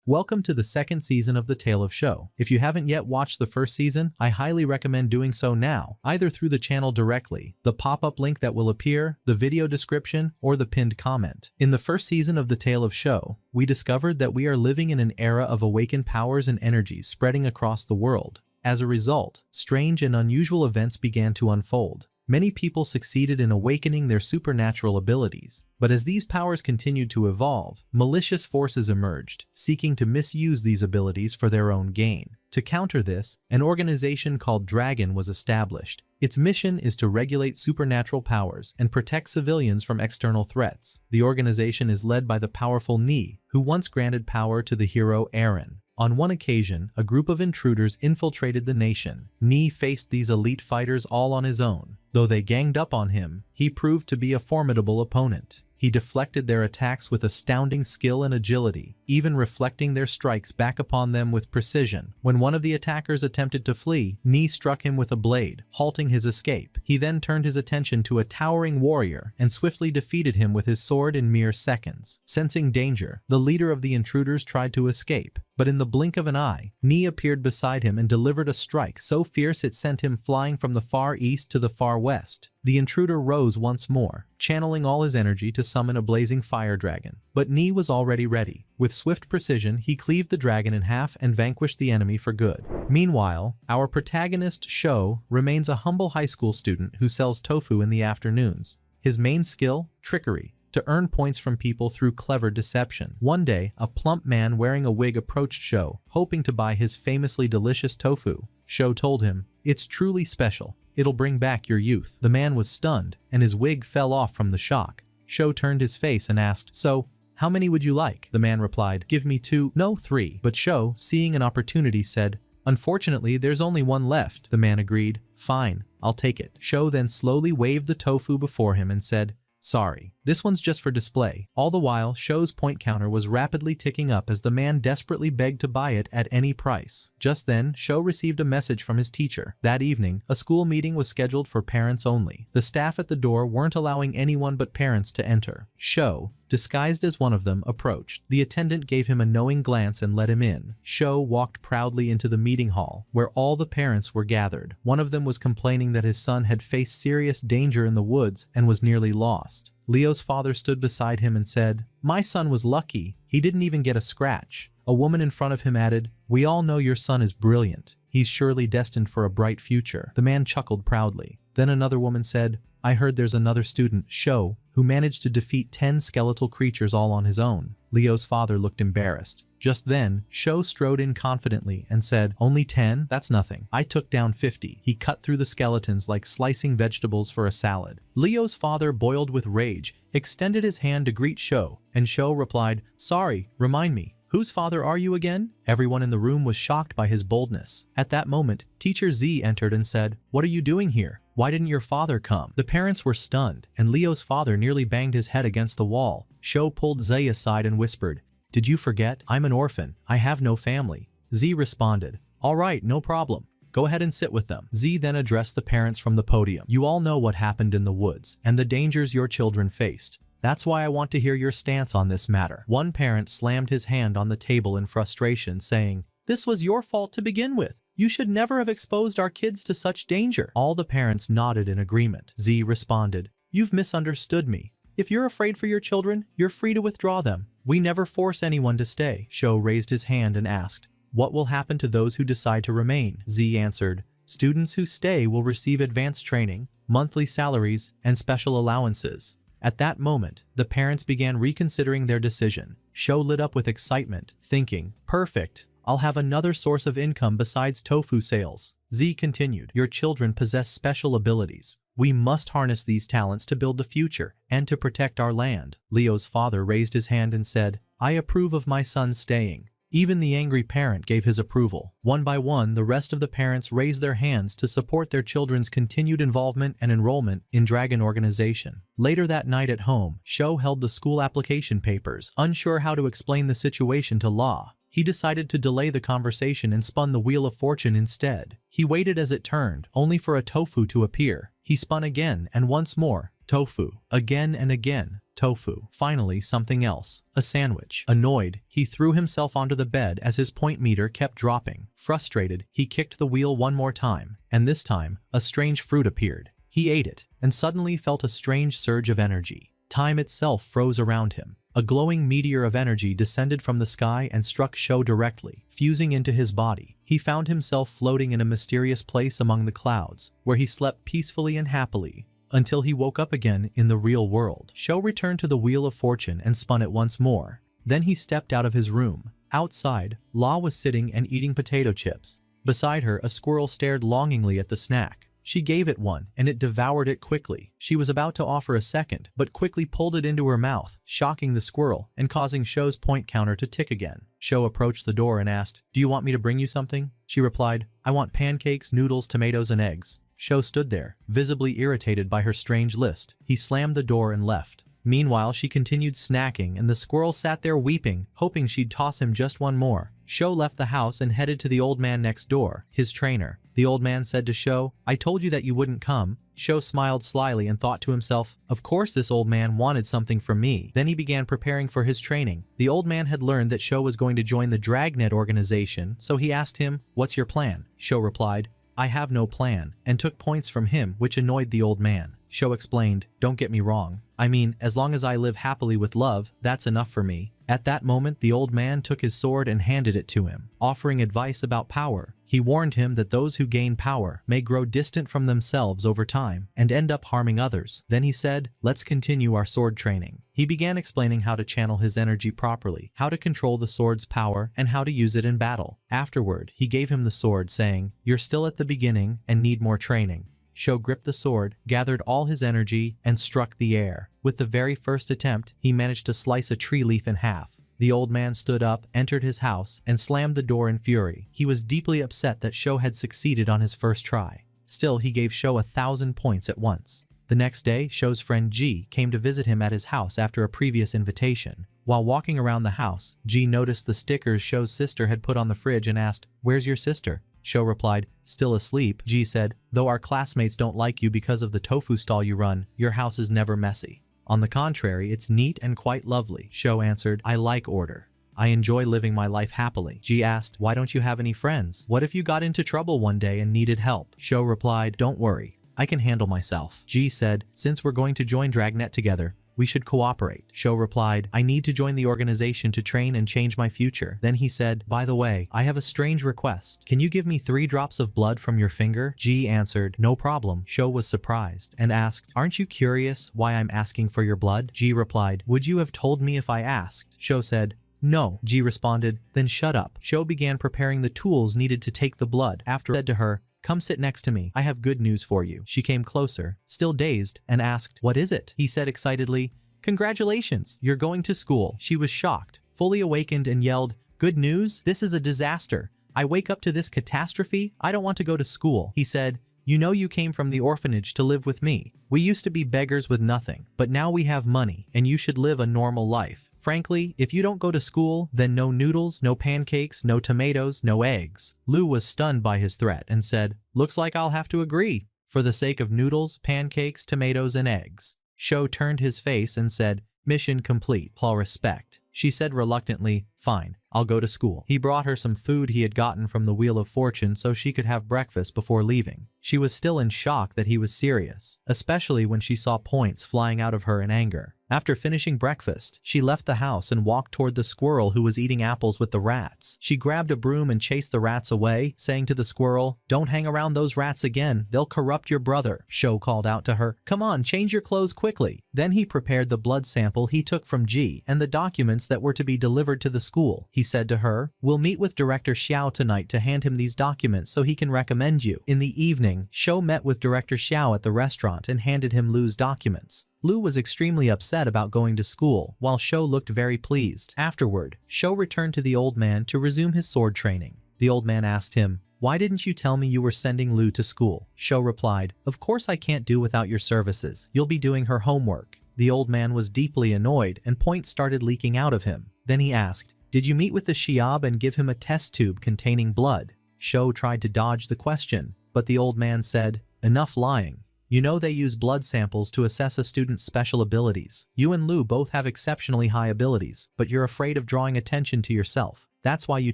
Welcome to the second season of The Tale of Show. If you haven't yet watched the first season, I highly recommend doing so now, either through the channel directly, the pop-up link that will appear, the video description, or the pinned comment. In the first season of The Tale of Show, we discovered that we are living in an era of awakened powers and energies spreading across the world. As a result, strange and unusual events began to unfold. Many people succeeded in awakening their supernatural abilities, but as these powers continued to evolve, malicious forces emerged, seeking to misuse these abilities for their own gain. To counter this, an organization called Dragon was established. Its mission is to regulate supernatural powers and protect civilians from external threats. The organization is led by the powerful Ni, who once granted power to the hero Eren. On one occasion, a group of intruders infiltrated the nation. Ni faced these elite fighters all on his own. Though they ganged up on him, he proved to be a formidable opponent. He deflected their attacks with astounding skill and agility, even reflecting their strikes back upon them with precision. When one of the attackers attempted to flee, Ni struck him with a blade, halting his escape. He then turned his attention to a towering warrior and swiftly defeated him with his sword in mere seconds. Sensing danger, the leader of the intruders tried to escape, but in the blink of an eye, Ni appeared beside him and delivered a strike so fierce it sent him flying from the far east to the far west. The intruder rose once more, channeling all his energy to summon a blazing fire dragon. But Ni was already ready. With swift precision, he cleaved the dragon in half and vanquished the enemy for good. Meanwhile, our protagonist, Sho, remains a humble high school student who sells tofu in the afternoons. His main skill? Trickery. To earn points from people through clever deception. One day, a plump man wearing a wig approached Sho, hoping to buy his famously delicious tofu. Sho told him, "It's truly special. It'll bring back your youth." The man was stunned, and his wig fell off from the shock. Sho turned his face and asked, "So, how many would you like?" The man replied, "Give me 2, no 3. But Sho, seeing an opportunity, said, "Unfortunately, there's only 1 left." The man agreed, "Fine, I'll take it." Sho then slowly waved the tofu before him and said, "Sorry, this one's just for display." All the while, Sho's point counter was rapidly ticking up as the man desperately begged to buy it at any price. Just then, Sho received a message from his teacher. That evening, a school meeting was scheduled for parents only. The staff at the door weren't allowing anyone but parents to enter. Sho, disguised as one of them, approached. The attendant gave him a knowing glance and let him in. Sho walked proudly into the meeting hall, where all the parents were gathered. One of them was complaining that his son had faced serious danger in the woods and was nearly lost. Leo's father stood beside him and said, "My son was lucky. He didn't even get a scratch." A woman in front of him added, "We all know your son is brilliant. He's surely destined for a bright future." The man chuckled proudly. Then another woman said, "I heard there's another student, Sho, who managed to defeat 10 skeletal creatures all on his own." Leo's father looked embarrassed. Just then, Sho strode in confidently and said, "Only 10? That's nothing. I took down 50. He cut through the skeletons like slicing vegetables for a salad." Leo's father, boiled with rage, extended his hand to greet Sho, and Sho replied, "Sorry, remind me. Whose father are you again?" Everyone in the room was shocked by his boldness. At that moment, Teacher Z entered and said, "What are you doing here? Why didn't your father come?" The parents were stunned, and Leo's father nearly banged his head against the wall. Sho pulled Z aside and whispered, "Did you forget? I'm an orphan. I have no family." Z responded, "All right, no problem. Go ahead and sit with them." Z then addressed the parents from the podium. "You all know what happened in the woods and the dangers your children faced. That's why I want to hear your stance on this matter." One parent slammed his hand on the table in frustration, saying, "This was your fault to begin with. You should never have exposed our kids to such danger." All the parents nodded in agreement. Z responded, "You've misunderstood me. If you're afraid for your children, you're free to withdraw them. We never force anyone to stay." Sho raised his hand and asked, "What will happen to those who decide to remain?" Z answered, "Students who stay will receive advanced training, monthly salaries, and special allowances." At that moment, the parents began reconsidering their decision. Sho lit up with excitement, thinking, "Perfect. I'll have another source of income besides tofu sales." Z continued, "Your children possess special abilities. We must harness these talents to build the future and to protect our land." Leo's father raised his hand and said, "I approve of my son staying." Even the angry parent gave his approval. One by one, the rest of the parents raised their hands to support their children's continued involvement and enrollment in Dragon Organization. Later that night at home, Sho held the school application papers, unsure how to explain the situation to Law. He decided to delay the conversation and spun the Wheel of Fortune instead. He waited as it turned, only for a tofu to appear. He spun again and once more. Tofu. Again and again. tofu. Finally, something else. A sandwich. Annoyed, he threw himself onto the bed as his point meter kept dropping. Frustrated, he kicked the wheel one more time, and this time, a strange fruit appeared. He ate it, and suddenly felt a strange surge of energy. Time itself froze around him. A glowing meteor of energy descended from the sky and struck Sho directly, fusing into his body. He found himself floating in a mysterious place among the clouds, where he slept peacefully and happily, until he woke up again in the real world. Sho returned to the Wheel of Fortune and spun it once more. Then he stepped out of his room. Outside, La was sitting and eating potato chips. Beside her, a squirrel stared longingly at the snack. She gave it one, and it devoured it quickly. She was about to offer a second, but quickly pulled it into her mouth, shocking the squirrel and causing Sho's point counter to tick again. Sho approached the door and asked, "Do you want me to bring you something?" She replied, "I want pancakes, noodles, tomatoes, and eggs." Sho stood there, visibly irritated by her strange list. He slammed the door and left. Meanwhile, she continued snacking, and the squirrel sat there weeping, hoping she'd toss him just one more. Sho left the house and headed to the old man next door, his trainer. The old man said to Sho, "I told you that you wouldn't come." Sho smiled slyly and thought to himself, "Of course this old man wanted something from me." Then he began preparing for his training. The old man had learned that Sho was going to join the Dragnet organization, so he asked him, "What's your plan?" Sho replied, "I have no plan," and took points from him, which annoyed the old man. Sho explained, "Don't get me wrong. I mean, as long as I live happily with love, that's enough for me." At that moment, the old man took his sword and handed it to him, offering advice about power. He warned him that those who gain power may grow distant from themselves over time and end up harming others. Then he said, "Let's continue our sword training." He began explaining how to channel his energy properly, how to control the sword's power, and how to use it in battle. Afterward, he gave him the sword, saying, "You're still at the beginning and need more training." Sho gripped the sword, gathered all his energy, and struck the air. With the very first attempt, he managed to slice a tree leaf in half. The old man stood up, entered his house, and slammed the door in fury. He was deeply upset that Sho had succeeded on his first try. Still, he gave Sho 1,000 points at once. The next day, Sho's friend Ji came to visit him at his house after a previous invitation. While walking around the house, Ji noticed the stickers Sho's sister had put on the fridge and asked, "Where's your sister?" Sho replied, "Still asleep." Ji said, "Though our classmates don't like you because of the tofu stall you run, your house is never messy. On the contrary, it's neat and quite lovely." Sho answered, "I like order. I enjoy living my life happily." Ji asked, "Why don't you have any friends? What if you got into trouble one day and needed help?" Sho replied, "Don't worry. I can handle myself." Ji said, "Since we're going to join Dragnet together, we should cooperate." Sho replied, "I need to join the organization to train and change my future." Then he said, "By the way, I have a strange request. Can you give me 3 drops of blood from your finger?" Ji answered, "No problem." Sho was surprised and asked, "Aren't you curious why I'm asking for your blood?" Ji replied, "Would you have told me if I asked?" Sho said, "No." Ji responded, "Then shut up." Sho began preparing the tools needed to take the blood. After said to her, "Come sit next to me. I have good news for you." She came closer, still dazed, and asked, "What is it?" He said excitedly, "Congratulations, you're going to school." She was shocked, fully awakened, and yelled, "Good news? This is a disaster. I wake up to this catastrophe? I don't want to go to school." He said, "You know you came from the orphanage to live with me. We used to be beggars with nothing, but now we have money, and you should live a normal life. Frankly, if you don't go to school, then no noodles, no pancakes, no tomatoes, no eggs." Lu was stunned by his threat and said, "Looks like I'll have to agree. For the sake of noodles, pancakes, tomatoes, and eggs." Sho turned his face and said, "Mission complete. All respect." She said reluctantly, "Fine, I'll go to school." He brought her some food he had gotten from the Wheel of Fortune so she could have breakfast before leaving. She was still in shock that he was serious, especially when she saw points flying out of her in anger. After finishing breakfast, she left the house and walked toward the squirrel who was eating apples with the rats. She grabbed a broom and chased the rats away, saying to the squirrel, "Don't hang around those rats again, they'll corrupt your brother." Sho called out to her, "Come on, change your clothes quickly." Then he prepared the blood sample he took from Ji and the documents that were to be delivered to the school. He said to her, "We'll meet with Director Xiao tonight to hand him these documents so he can recommend you." In the evening, Sho met with Director Xiao at the restaurant and handed him Lu's documents. Lu was extremely upset about going to school, while Sho looked very pleased. Afterward, Sho returned to the old man to resume his sword training. The old man asked him, "Why didn't you tell me you were sending Lu to school?" Sho replied, "Of course I can't do without your services. You'll be doing her homework." The old man was deeply annoyed and points started leaking out of him. Then he asked, "Did you meet with the Shiab and give him a test tube containing blood?" Sho tried to dodge the question, but the old man said, "Enough lying. You know they use blood samples to assess a student's special abilities. You and Lu both have exceptionally high abilities, but you're afraid of drawing attention to yourself. That's why you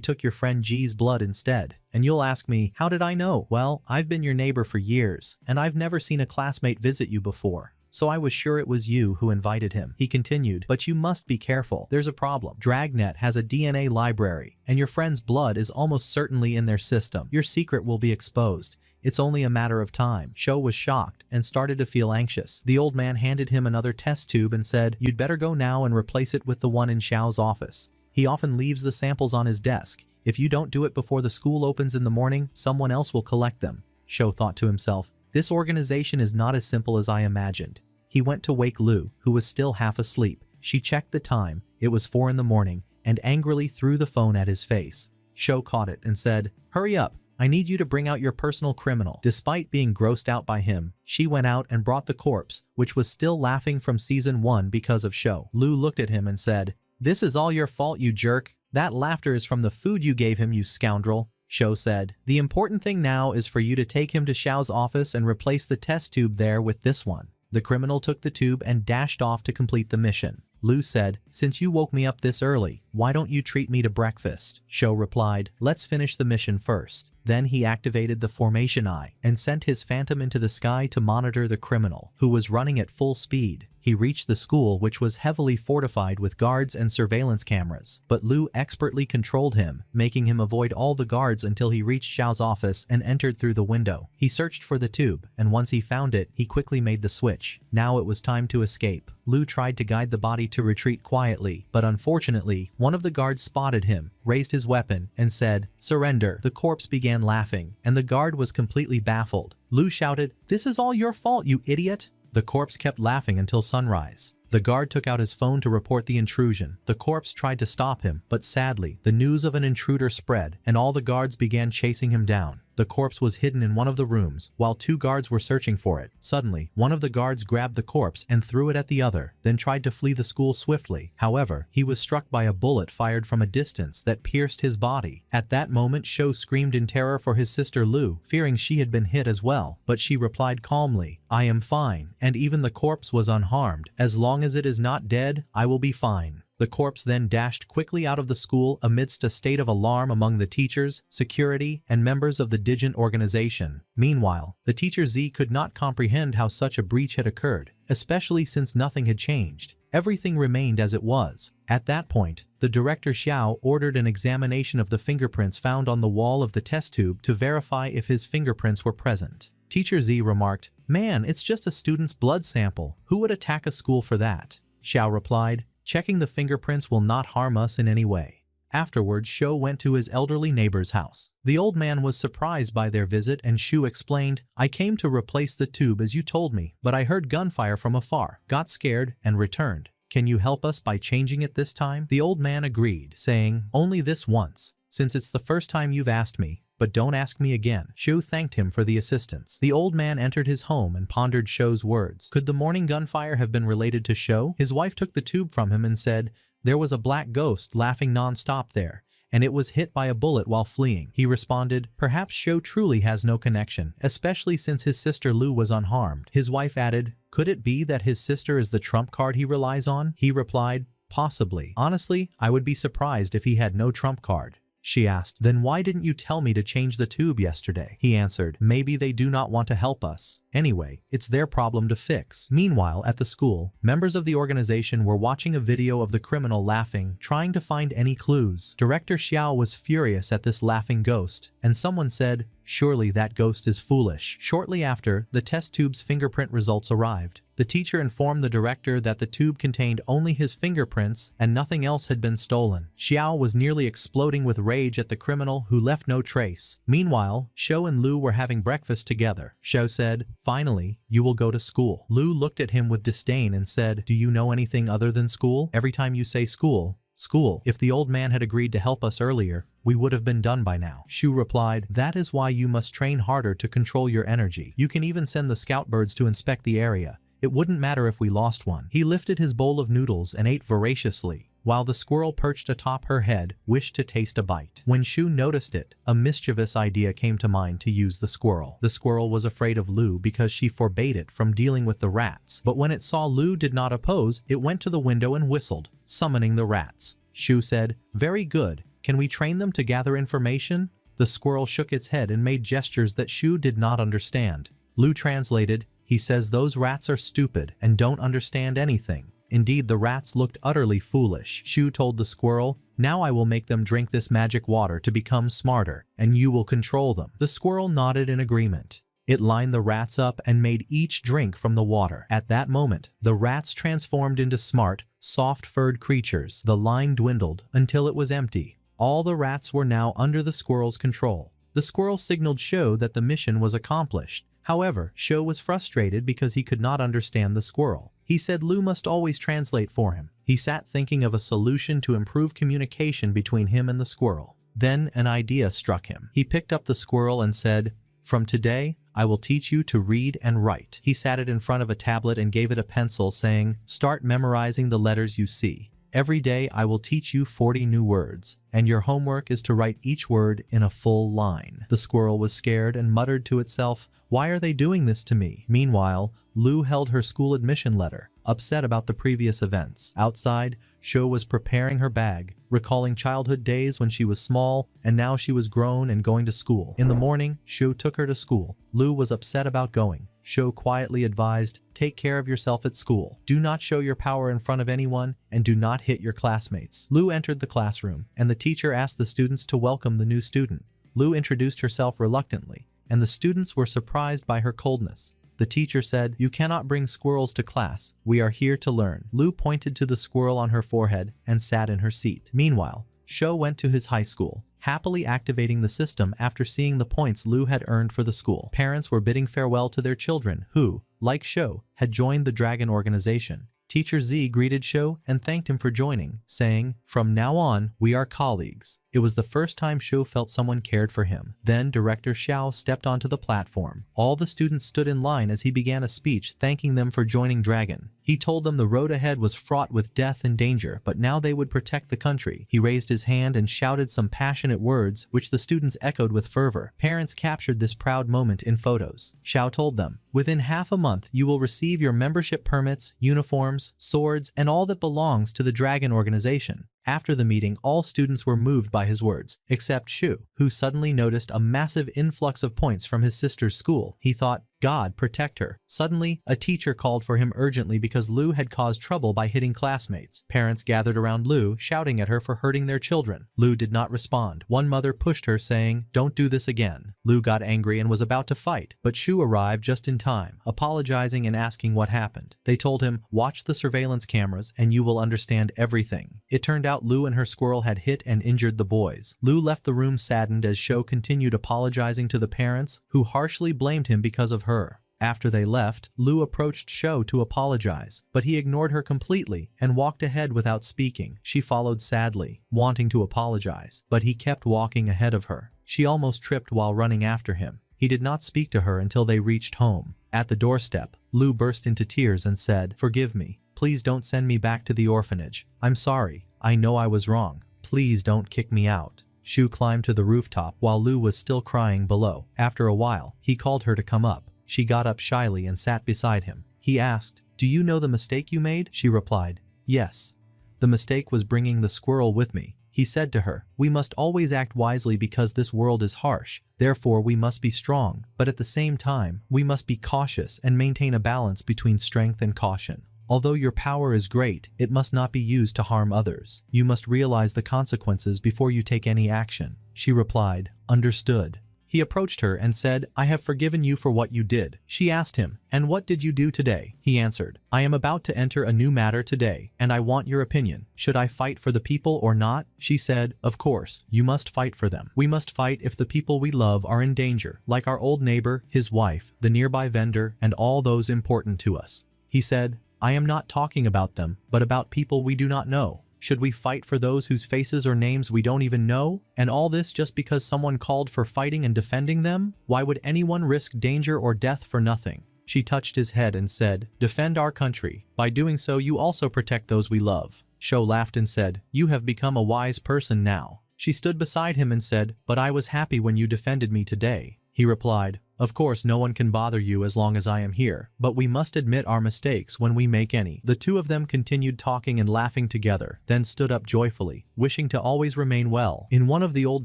took your friend G's blood instead. And you'll ask me, how did I know? Well, I've been your neighbor for years, and I've never seen a classmate visit you before. So I was sure it was you who invited him. He continued, but you must be careful. There's a problem. Dragnet has a DNA library, and your friend's blood is almost certainly in their system. Your secret will be exposed. It's only a matter of time. Sho was shocked and started to feel anxious. The old man handed him another test tube and said, you'd better go now and replace it with the one in Xiao's office. He often leaves the samples on his desk. If you don't do it before the school opens in the morning, someone else will collect them. Sho thought to himself, this organization is not as simple as I imagined. He went to wake Lu, who was still half asleep. She checked the time, it was 4 in the morning, and angrily threw the phone at his face. Sho caught it and said, hurry up, I need you to bring out your personal criminal. Despite being grossed out by him, she went out and brought the corpse, which was still laughing from season 1 because of Sho. Lu looked at him and said, this is all your fault, you jerk. That laughter is from the food you gave him, you scoundrel. Sho said, the important thing now is for you to take him to Xiao's office and replace the test tube there with this one. The criminal took the tube and dashed off to complete the mission. Lu said, since you woke me up this early, why don't you treat me to breakfast? Sho replied, let's finish the mission first. Then he activated the formation eye and sent his phantom into the sky to monitor the criminal, who was running at full speed. He reached the school, which was heavily fortified with guards and surveillance cameras, but Lu expertly controlled him, making him avoid all the guards until he reached Xiao's office and entered through the window. He searched for the tube, and once he found it, he quickly made the switch. Now it was time to escape. Lu tried to guide the body to retreat quietly, but unfortunately, one of the guards spotted him, raised his weapon, and said, surrender. The corpse began laughing, and the guard was completely baffled. Lu shouted, this is all your fault, you idiot! The corpse kept laughing until sunrise. The guard took out his phone to report the intrusion. The corpse tried to stop him, but sadly, the news of an intruder spread, and all the guards began chasing him down. The corpse was hidden in one of the rooms, while 2 guards were searching for it. Suddenly, one of the guards grabbed the corpse and threw it at the other, then tried to flee the school swiftly. However, he was struck by a bullet fired from a distance that pierced his body. At that moment, Sho screamed in terror for his sister Lu, fearing she had been hit as well, but she replied calmly, I am fine, and even the corpse was unharmed. As long as it is not dead, I will be fine. The corpse then dashed quickly out of the school amidst a state of alarm among the teachers, security, and members of the Digent organization. Meanwhile, the teacher Z could not comprehend how such a breach had occurred, especially since nothing had changed. Everything remained as it was. At that point, the director Xiao ordered an examination of the fingerprints found on the wall of the test tube to verify if his fingerprints were present. Teacher Z remarked, man, it's just a student's blood sample. Who would attack a school for that? Xiao replied, checking the fingerprints will not harm us in any way. Afterwards, Sho went to his elderly neighbor's house. The old man was surprised by their visit, and Shu explained, I came to replace the tube as you told me, but I heard gunfire from afar, got scared, and returned. Can you help us by changing it this time? The old man agreed, saying, only this once, since it's the first time you've asked me. But don't ask me again. Shu thanked him for the assistance. The old man entered his home and pondered Sho's words. Could the morning gunfire have been related to Sho? His wife took the tube from him and said, there was a black ghost laughing non-stop there, and it was hit by a bullet while fleeing. He responded, perhaps Sho truly has no connection, especially since his sister Lu was unharmed. His wife added, could it be that his sister is the trump card he relies on? He replied, possibly. Honestly, I would be surprised if he had no trump card. She asked, then why didn't you tell me to change the tube yesterday? He answered, maybe they do not want to help us. Anyway, it's their problem to fix. Meanwhile, at the school, members of the organization were watching a video of the criminal laughing, trying to find any clues. Director Xiao was furious at this laughing ghost, and someone said, surely that ghost is foolish. Shortly after, the test tube's fingerprint results arrived. The teacher informed the director that the tube contained only his fingerprints and nothing else had been stolen. Xiao was nearly exploding with rage at the criminal who left no trace. Meanwhile, Sho and Lu were having breakfast together. Sho said, finally, you will go to school. Lu looked at him with disdain and said, do you know anything other than school? Every time you say school, school. If the old man had agreed to help us earlier, we would have been done by now. Shu replied, that is why you must train harder to control your energy. You can even send the scout birds to inspect the area. It wouldn't matter if we lost one. He lifted his bowl of noodles and ate voraciously. while the squirrel perched atop her head wished to taste a bite. When Shu noticed it, a mischievous idea came to mind to use the squirrel. The squirrel was afraid of Lu because she forbade it from dealing with the rats, but when it saw Lu did not oppose, it went to the window and whistled, summoning the rats. Shu said, "Very good. Can we train them to gather information?" The squirrel shook its head and made gestures that Shu did not understand. Lu translated, "He says those rats are stupid and don't understand anything." Indeed, the rats looked utterly foolish. Shu told the squirrel, "Now I will make them drink this magic water to become smarter, and you will control them." The squirrel nodded in agreement. It lined the rats up and made each drink from the water. At that moment, the rats transformed into smart, soft-furred creatures. The line dwindled until it was empty. All the rats were now under the squirrel's control. The squirrel signaled Sho that the mission was accomplished. However, Sho was frustrated because he could not understand the squirrel. He said Lu must always translate for him. He sat thinking of a solution to improve communication between him and the squirrel. Then an idea struck him. He picked up the squirrel and said, "From today, I will teach you to read and write." He sat it in front of a tablet and gave it a pencil, saying, "Start memorizing the letters you see. Every day I will teach you 40 new words, and your homework is to write each word in a full line." The squirrel was scared and muttered to itself, "Why are they doing this to me?" Meanwhile, Lu held her school admission letter, upset about the previous events. Outside, Sho was preparing her bag, recalling childhood days when she was small, and now she was grown and going to school. In the morning, Sho took her to school. Lu was upset about going. Sho quietly advised, "Take care of yourself at school. Do not show your power in front of anyone, and do not hit your classmates." Lu entered the classroom, and the teacher asked the students to welcome the new student. Lu introduced herself reluctantly, and the students were surprised by her coldness. The teacher said, "You cannot bring squirrels to class. We are here to learn." Lu pointed to the squirrel on her forehead and sat in her seat. Meanwhile, Sho went to his high school, happily activating the system after seeing the points Lu had earned for the school. Parents were bidding farewell to their children who, like Sho, had joined the Dragon organization. Teacher Z greeted Sho and thanked him for joining, saying, "From now on, we are colleagues." It was the first time Sho felt someone cared for him. Then Director Xiao stepped onto the platform. All the students stood in line as he began a speech thanking them for joining Dragon. He told them the road ahead was fraught with death and danger, but now they would protect the country. He raised his hand and shouted some passionate words, which the students echoed with fervor. Parents captured this proud moment in photos. Xiao told them, "Within half a month, you will receive your membership permits, uniforms, swords, and all that belongs to the Dragon organization." After the meeting, all students were moved by his words, except Shu, who suddenly noticed a massive influx of points from his sister's school. He thought, "God protect her." Suddenly, a teacher called for him urgently because Lu had caused trouble by hitting classmates. Parents gathered around Lu, shouting at her for hurting their children. Lu did not respond. One mother pushed her, saying, "Don't do this again." Lu got angry and was about to fight, but Shu arrived just in time, apologizing and asking what happened. They told him, "Watch the surveillance cameras and you will understand everything." It turned out Lu and her squirrel had hit and injured the boys. Lu left the room saddened as Sho continued apologizing to the parents, who harshly blamed him because of her. After they left, Lu approached Sho to apologize, but he ignored her completely and walked ahead without speaking. She followed sadly, wanting to apologize, but he kept walking ahead of her. She almost tripped while running after him. He did not speak to her until they reached home. At the doorstep, Lu burst into tears and said, "Forgive me. Please don't send me back to the orphanage. I'm sorry. I know I was wrong. Please don't kick me out." Shu climbed to the rooftop while Lu was still crying below. After a while, he called her to come up. She got up shyly and sat beside him. He asked, "Do you know the mistake you made?" She replied, "Yes. The mistake was bringing the squirrel with me." He said to her, "We must always act wisely because this world is harsh. Therefore, we must be strong, but at the same time, we must be cautious and maintain a balance between strength and caution. Although your power is great, it must not be used to harm others. You must realize the consequences before you take any action." She replied, "Understood." He approached her and said, "I have forgiven you for what you did." She asked him, "And what did you do today?" He answered, "I am about to enter a new matter today, and I want your opinion. Should I fight for the people or not?" She said, "Of course, you must fight for them. We must fight if the people we love are in danger, like our old neighbor, his wife, the nearby vendor, and all those important to us." He said, "I am not talking about them, but about people we do not know. Should we fight for those whose faces or names we don't even know? And all this just because someone called for fighting and defending them? Why would anyone risk danger or death for nothing?" She touched his head and said, "Defend our country. By doing so, you also protect those we love." Sho laughed and said, "You have become a wise person now." She stood beside him and said, "But I was happy when you defended me today." He replied, "Of course no one can bother you as long as I am here, but we must admit our mistakes when we make any." The two of them continued talking and laughing together, then stood up joyfully, wishing to always remain well. In one of the old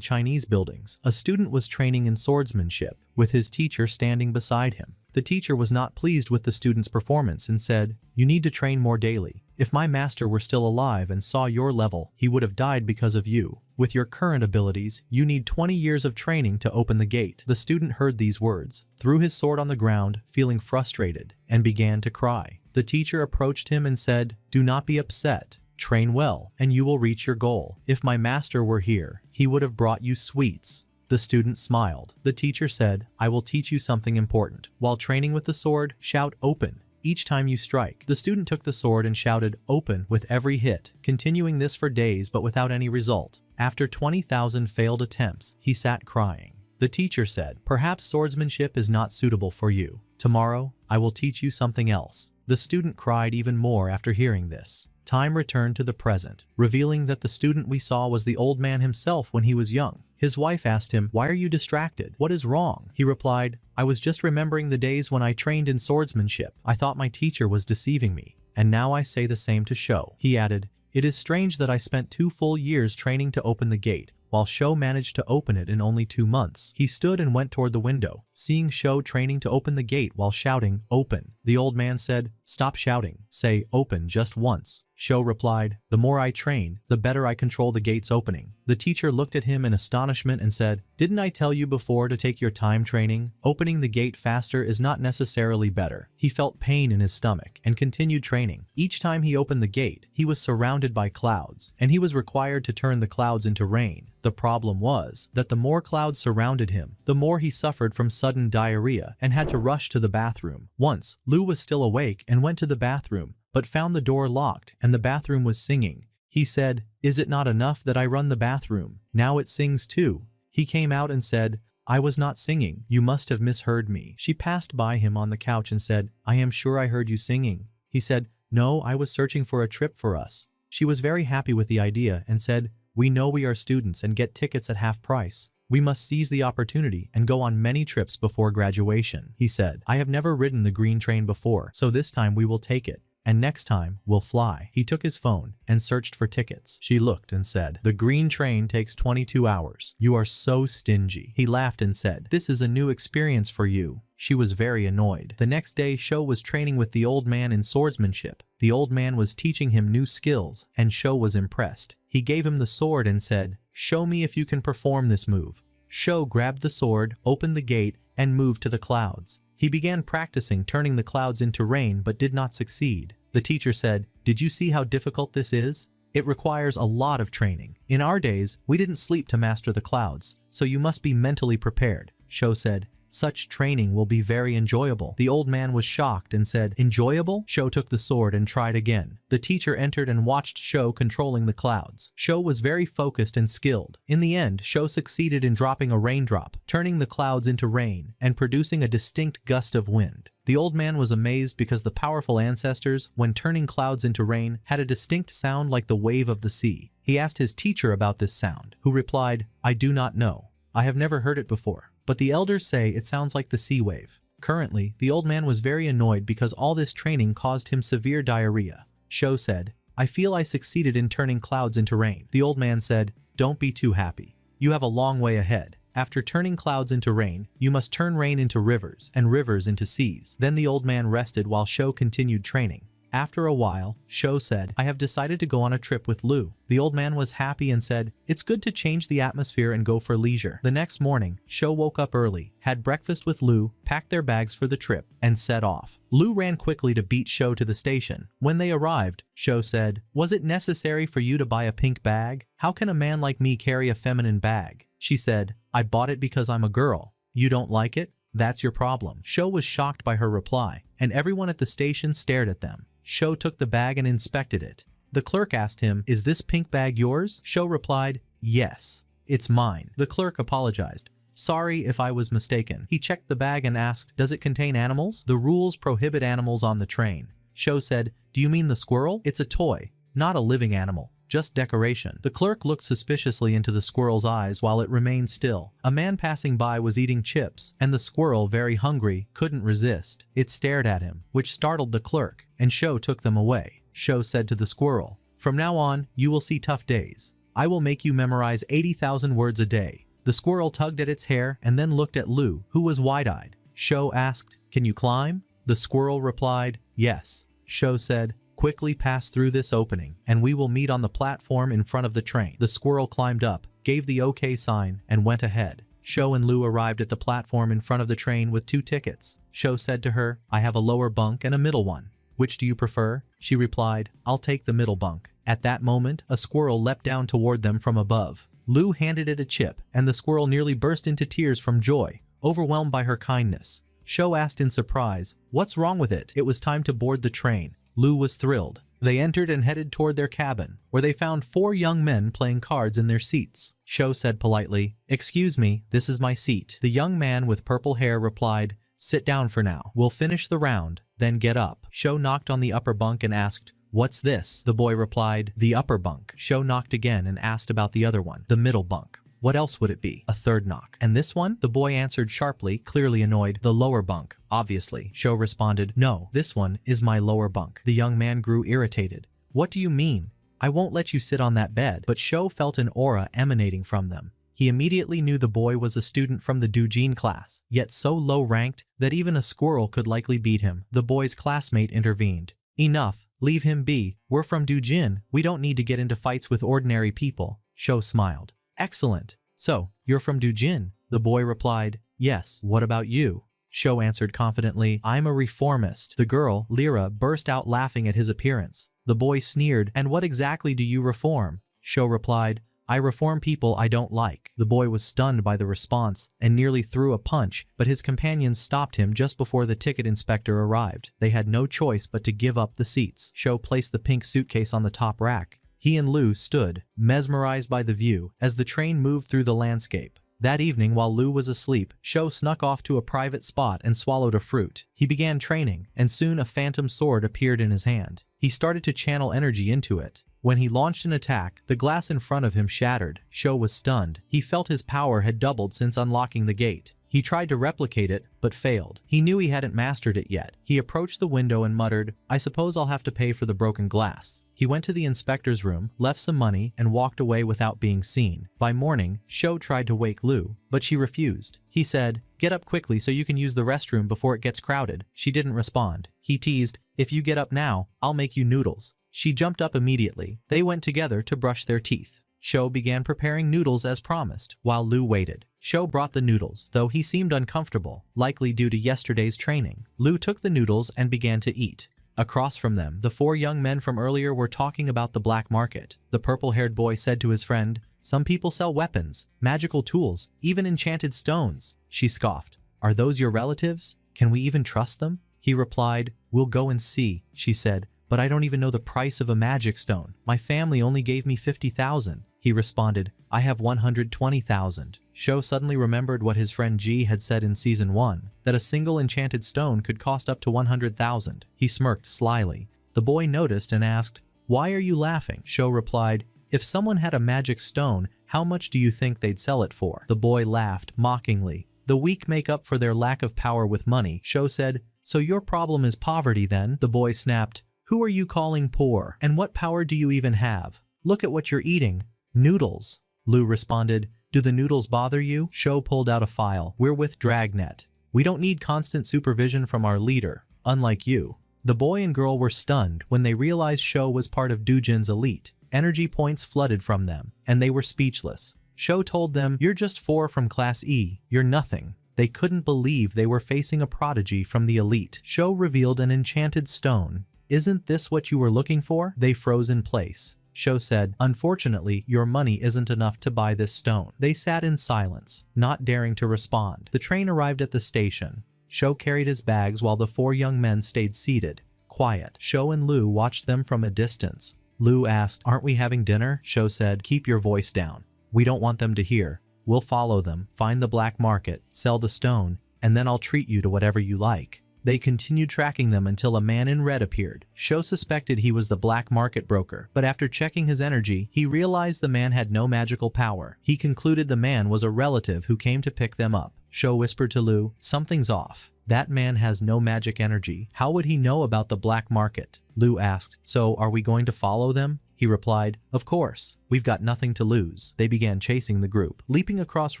Chinese buildings, a student was training in swordsmanship, with his teacher standing beside him. The teacher was not pleased with the student's performance and said, "You need to train more daily. If my master were still alive and saw your level, he would have died because of you. With your current abilities, you need 20 years of training to open the gate." The student heard these words, threw his sword on the ground, feeling frustrated, and began to cry. The teacher approached him and said, "Do not be upset. Train well, and you will reach your goal. If my master were here, he would have brought you sweets." The student smiled. The teacher said, "I will teach you something important. While training with the sword, shout 'open' each time you strike." The student took the sword and shouted "open" with every hit, continuing this for days but without any result. After 20,000 failed attempts, he sat crying. The teacher said, "Perhaps swordsmanship is not suitable for you. Tomorrow, I will teach you something else." The student cried even more after hearing this. Time returned to the present, revealing that the student we saw was the old man himself when he was young. His wife asked him, "Why are you distracted? What is wrong?" He replied, "I was just remembering the days when I trained in swordsmanship. I thought my teacher was deceiving me, and now I say the same to Sho." He added, "It is strange that I spent 2 full years training to open the gate, while Sho managed to open it in only 2 months. He stood and went toward the window, seeing Sho training to open the gate while shouting, "Open." The old man said, "Stop shouting. Say, 'Open' just once." Sho replied, "The more I train, the better I control the gate's opening." The teacher looked at him in astonishment and said, "Didn't I tell you before to take your time training? Opening the gate faster is not necessarily better." He felt pain in his stomach and continued training. Each time he opened the gate, he was surrounded by clouds, and he was required to turn the clouds into rain. The problem was that the more clouds surrounded him, the more he suffered from sudden diarrhea and had to rush to the bathroom. Once, Lu was still awake and went to the bathroom, but found the door locked and the bathroom was singing. He said, "Is it not enough that I run the bathroom? Now it sings too." He came out and said, "I was not singing. You must have misheard me." She passed by him on the couch and said, "I am sure I heard you singing." He said, "No, I was searching for a trip for us." She was very happy with the idea and said, "We know we are students and get tickets at half price. We must seize the opportunity and go on many trips before graduation." He said, "I have never ridden the green train before, so this time we will take it. And next time, we'll fly." He took his phone and searched for tickets. She looked and said, "The green train takes 22 hours. You are so stingy." He laughed and said, "This is a new experience for you." She was very annoyed. The next day, Sho was training with the old man in swordsmanship. The old man was teaching him new skills, and Sho was impressed. He gave him the sword and said, "Show me if you can perform this move." Sho grabbed the sword, opened the gate, and moved to the clouds. He began practicing turning the clouds into rain but did not succeed. The teacher said, "Did you see how difficult this is? It requires a lot of training. In our days, we didn't sleep to master the clouds, so you must be mentally prepared." Sho said, "Such training will be very enjoyable." The old man was shocked and said, "Enjoyable?" Sho took the sword and tried again. The teacher entered and watched Sho controlling the clouds. Sho was very focused and skilled. In the end, Sho succeeded in dropping a raindrop, turning the clouds into rain, and producing a distinct gust of wind. The old man was amazed because the powerful ancestors, when turning clouds into rain, had a distinct sound like the wave of the sea. He asked his teacher about this sound, who replied, "I do not know. I have never heard it before. But the elders say it sounds like the sea wave." Currently, the old man was very annoyed because all this training caused him severe diarrhea. Sho said, "I feel I succeeded in turning clouds into rain." The old man said, "Don't be too happy. You have a long way ahead. After turning clouds into rain, you must turn rain into rivers and rivers into seas." Then the old man rested while Sho continued training. After a while, Sho said, "I have decided to go on a trip with Lu." The old man was happy and said, "It's good to change the atmosphere and go for leisure." The next morning, Sho woke up early, had breakfast with Lu, packed their bags for the trip, and set off. Lu ran quickly to beat Sho to the station. When they arrived, Sho said, "Was it necessary for you to buy a pink bag? How can a man like me carry a feminine bag?" She said, "I bought it because I'm a girl. You don't like it? That's your problem." Sho was shocked by her reply, and everyone at the station stared at them. Sho took the bag and inspected it. The clerk asked him, "Is this pink bag yours?" Sho replied, "Yes, it's mine." The clerk apologized. "Sorry if I was mistaken." He checked the bag and asked, "Does it contain animals?" "The rules prohibit animals on the train." Sho said, "Do you mean the squirrel? It's a toy. not a living animal. Just decoration. The clerk looked suspiciously into the squirrel's eyes while it remained still. A man passing by was eating chips, and the squirrel, very hungry, couldn't resist. It stared at him, which startled the clerk, and Sho took them away. Sho said to the squirrel, "From now on, you will see tough days. I will make you memorize 80,000 words a day." The squirrel tugged at its hair and then looked at Lu, who was wide-eyed. Sho asked, "Can you climb?" The squirrel replied, "Yes." Sho said, "Quickly pass through this opening, and we will meet on the platform in front of the train." The squirrel climbed up, gave the OK sign, and went ahead. Sho and Lu arrived at the platform in front of the train with 2 tickets. Sho said to her, "I have a lower bunk and a middle one. Which do you prefer?" She replied, "I'll take the middle bunk." At that moment, a squirrel leapt down toward them from above. Lu handed it a chip, and the squirrel nearly burst into tears from joy, overwhelmed by her kindness. Sho asked in surprise, "What's wrong with it?" It was time to board the train. Lu was thrilled. They entered and headed toward their cabin, where they found 4 young men playing cards in their seats. Sho said politely, "Excuse me, this is my seat." The young man with purple hair replied, "Sit down for now. We'll finish the round, then get up." Sho knocked on the upper bunk and asked, "What's this?" The boy replied, "The upper bunk." Sho knocked again and asked about the other one, the middle bunk. What else would it be? A third knock. "And this one?" The boy answered sharply, clearly annoyed. "The lower bunk, obviously." Sho responded, "No, this one is my lower bunk." The young man grew irritated. "What do you mean? I won't let you sit on that bed." But Sho felt an aura emanating from them. He immediately knew the boy was a student from the Doujin class, yet so low-ranked that even a squirrel could likely beat him. The boy's classmate intervened. "Enough, leave him be. We're from Doujin, we don't need to get into fights with ordinary people." Sho smiled. "Excellent. So, you're from Doujin?" The boy replied, "Yes, what about you?" Sho answered confidently, "I'm a reformist." The girl, Lyra, burst out laughing at his appearance. The boy sneered, "And what exactly do you reform?" Sho replied, "I reform people I don't like." The boy was stunned by the response and nearly threw a punch, but his companions stopped him just before the ticket inspector arrived. They had no choice but to give up the seats. Sho placed the pink suitcase on the top rack. He and Lu stood, mesmerized by the view, as the train moved through the landscape. That evening, while Lu was asleep, Sho snuck off to a private spot and swallowed a fruit. He began training, and soon a phantom sword appeared in his hand. He started to channel energy into it. When he launched an attack, the glass in front of him shattered. Sho was stunned. He felt his power had doubled since unlocking the gate. He tried to replicate it, but failed. He knew he hadn't mastered it yet. He approached the window and muttered, "I suppose I'll have to pay for the broken glass." He went to the inspector's room, left some money, and walked away without being seen. By morning, Sho tried to wake Lu, but she refused. He said, "Get up quickly so you can use the restroom before it gets crowded." She didn't respond. He teased, "If you get up now, I'll make you noodles." She jumped up immediately. They went together to brush their teeth. Sho began preparing noodles as promised, while Lu waited. Sho brought the noodles, though he seemed uncomfortable, likely due to yesterday's training. Lu took the noodles and began to eat. Across from them, the 4 young men from earlier were talking about the black market. The purple-haired boy said to his friend, "Some people sell weapons, magical tools, even enchanted stones." She scoffed. "Are those your relatives? Can we even trust them?" He replied, "We'll go and see." She said, "But I don't even know the price of a magic stone. My family only gave me 50,000. He responded, "I have 120,000. Sho suddenly remembered what his friend G had said in Season 1, that a single enchanted stone could cost up to 100,000. He smirked slyly. The boy noticed and asked, "Why are you laughing?" Sho replied, "If someone had a magic stone, how much do you think they'd sell it for?" The boy laughed mockingly. "The weak make up for their lack of power with money." Sho said, "So your problem is poverty then?" The boy snapped, "Who are you calling poor? And what power do you even have? Look at what you're eating. Noodles." Lu responded, "Do the noodles bother you?" Sho pulled out a file. "We're with Dragnet. We don't need constant supervision from our leader, unlike you." The boy and girl were stunned when they realized Sho was part of Doujin's elite. Energy points flooded from them, and they were speechless. Sho told them, "You're just 4 from Class E, you're nothing." They couldn't believe they were facing a prodigy from the elite. Sho revealed an enchanted stone. "Isn't this what you were looking for?" They froze in place. Sho said, "Unfortunately, your money isn't enough to buy this stone." They sat in silence, not daring to respond. The train arrived at the station. Sho carried his bags while the 4 young men stayed seated, quiet. Sho and Lu watched them from a distance. Lu asked, "Aren't we having dinner?" Sho said, "Keep your voice down. We don't want them to hear. We'll follow them, find the black market, sell the stone, and then I'll treat you to whatever you like." They continued tracking them until a man in red appeared. Sho suspected he was the black market broker, but after checking his energy, he realized the man had no magical power. He concluded the man was a relative who came to pick them up. Sho whispered to Lu, "Something's off. That man has no magic energy. How would he know about the black market?" Lu asked, "So are we going to follow them?" He replied, "Of course. We've got nothing to lose." They began chasing the group, leaping across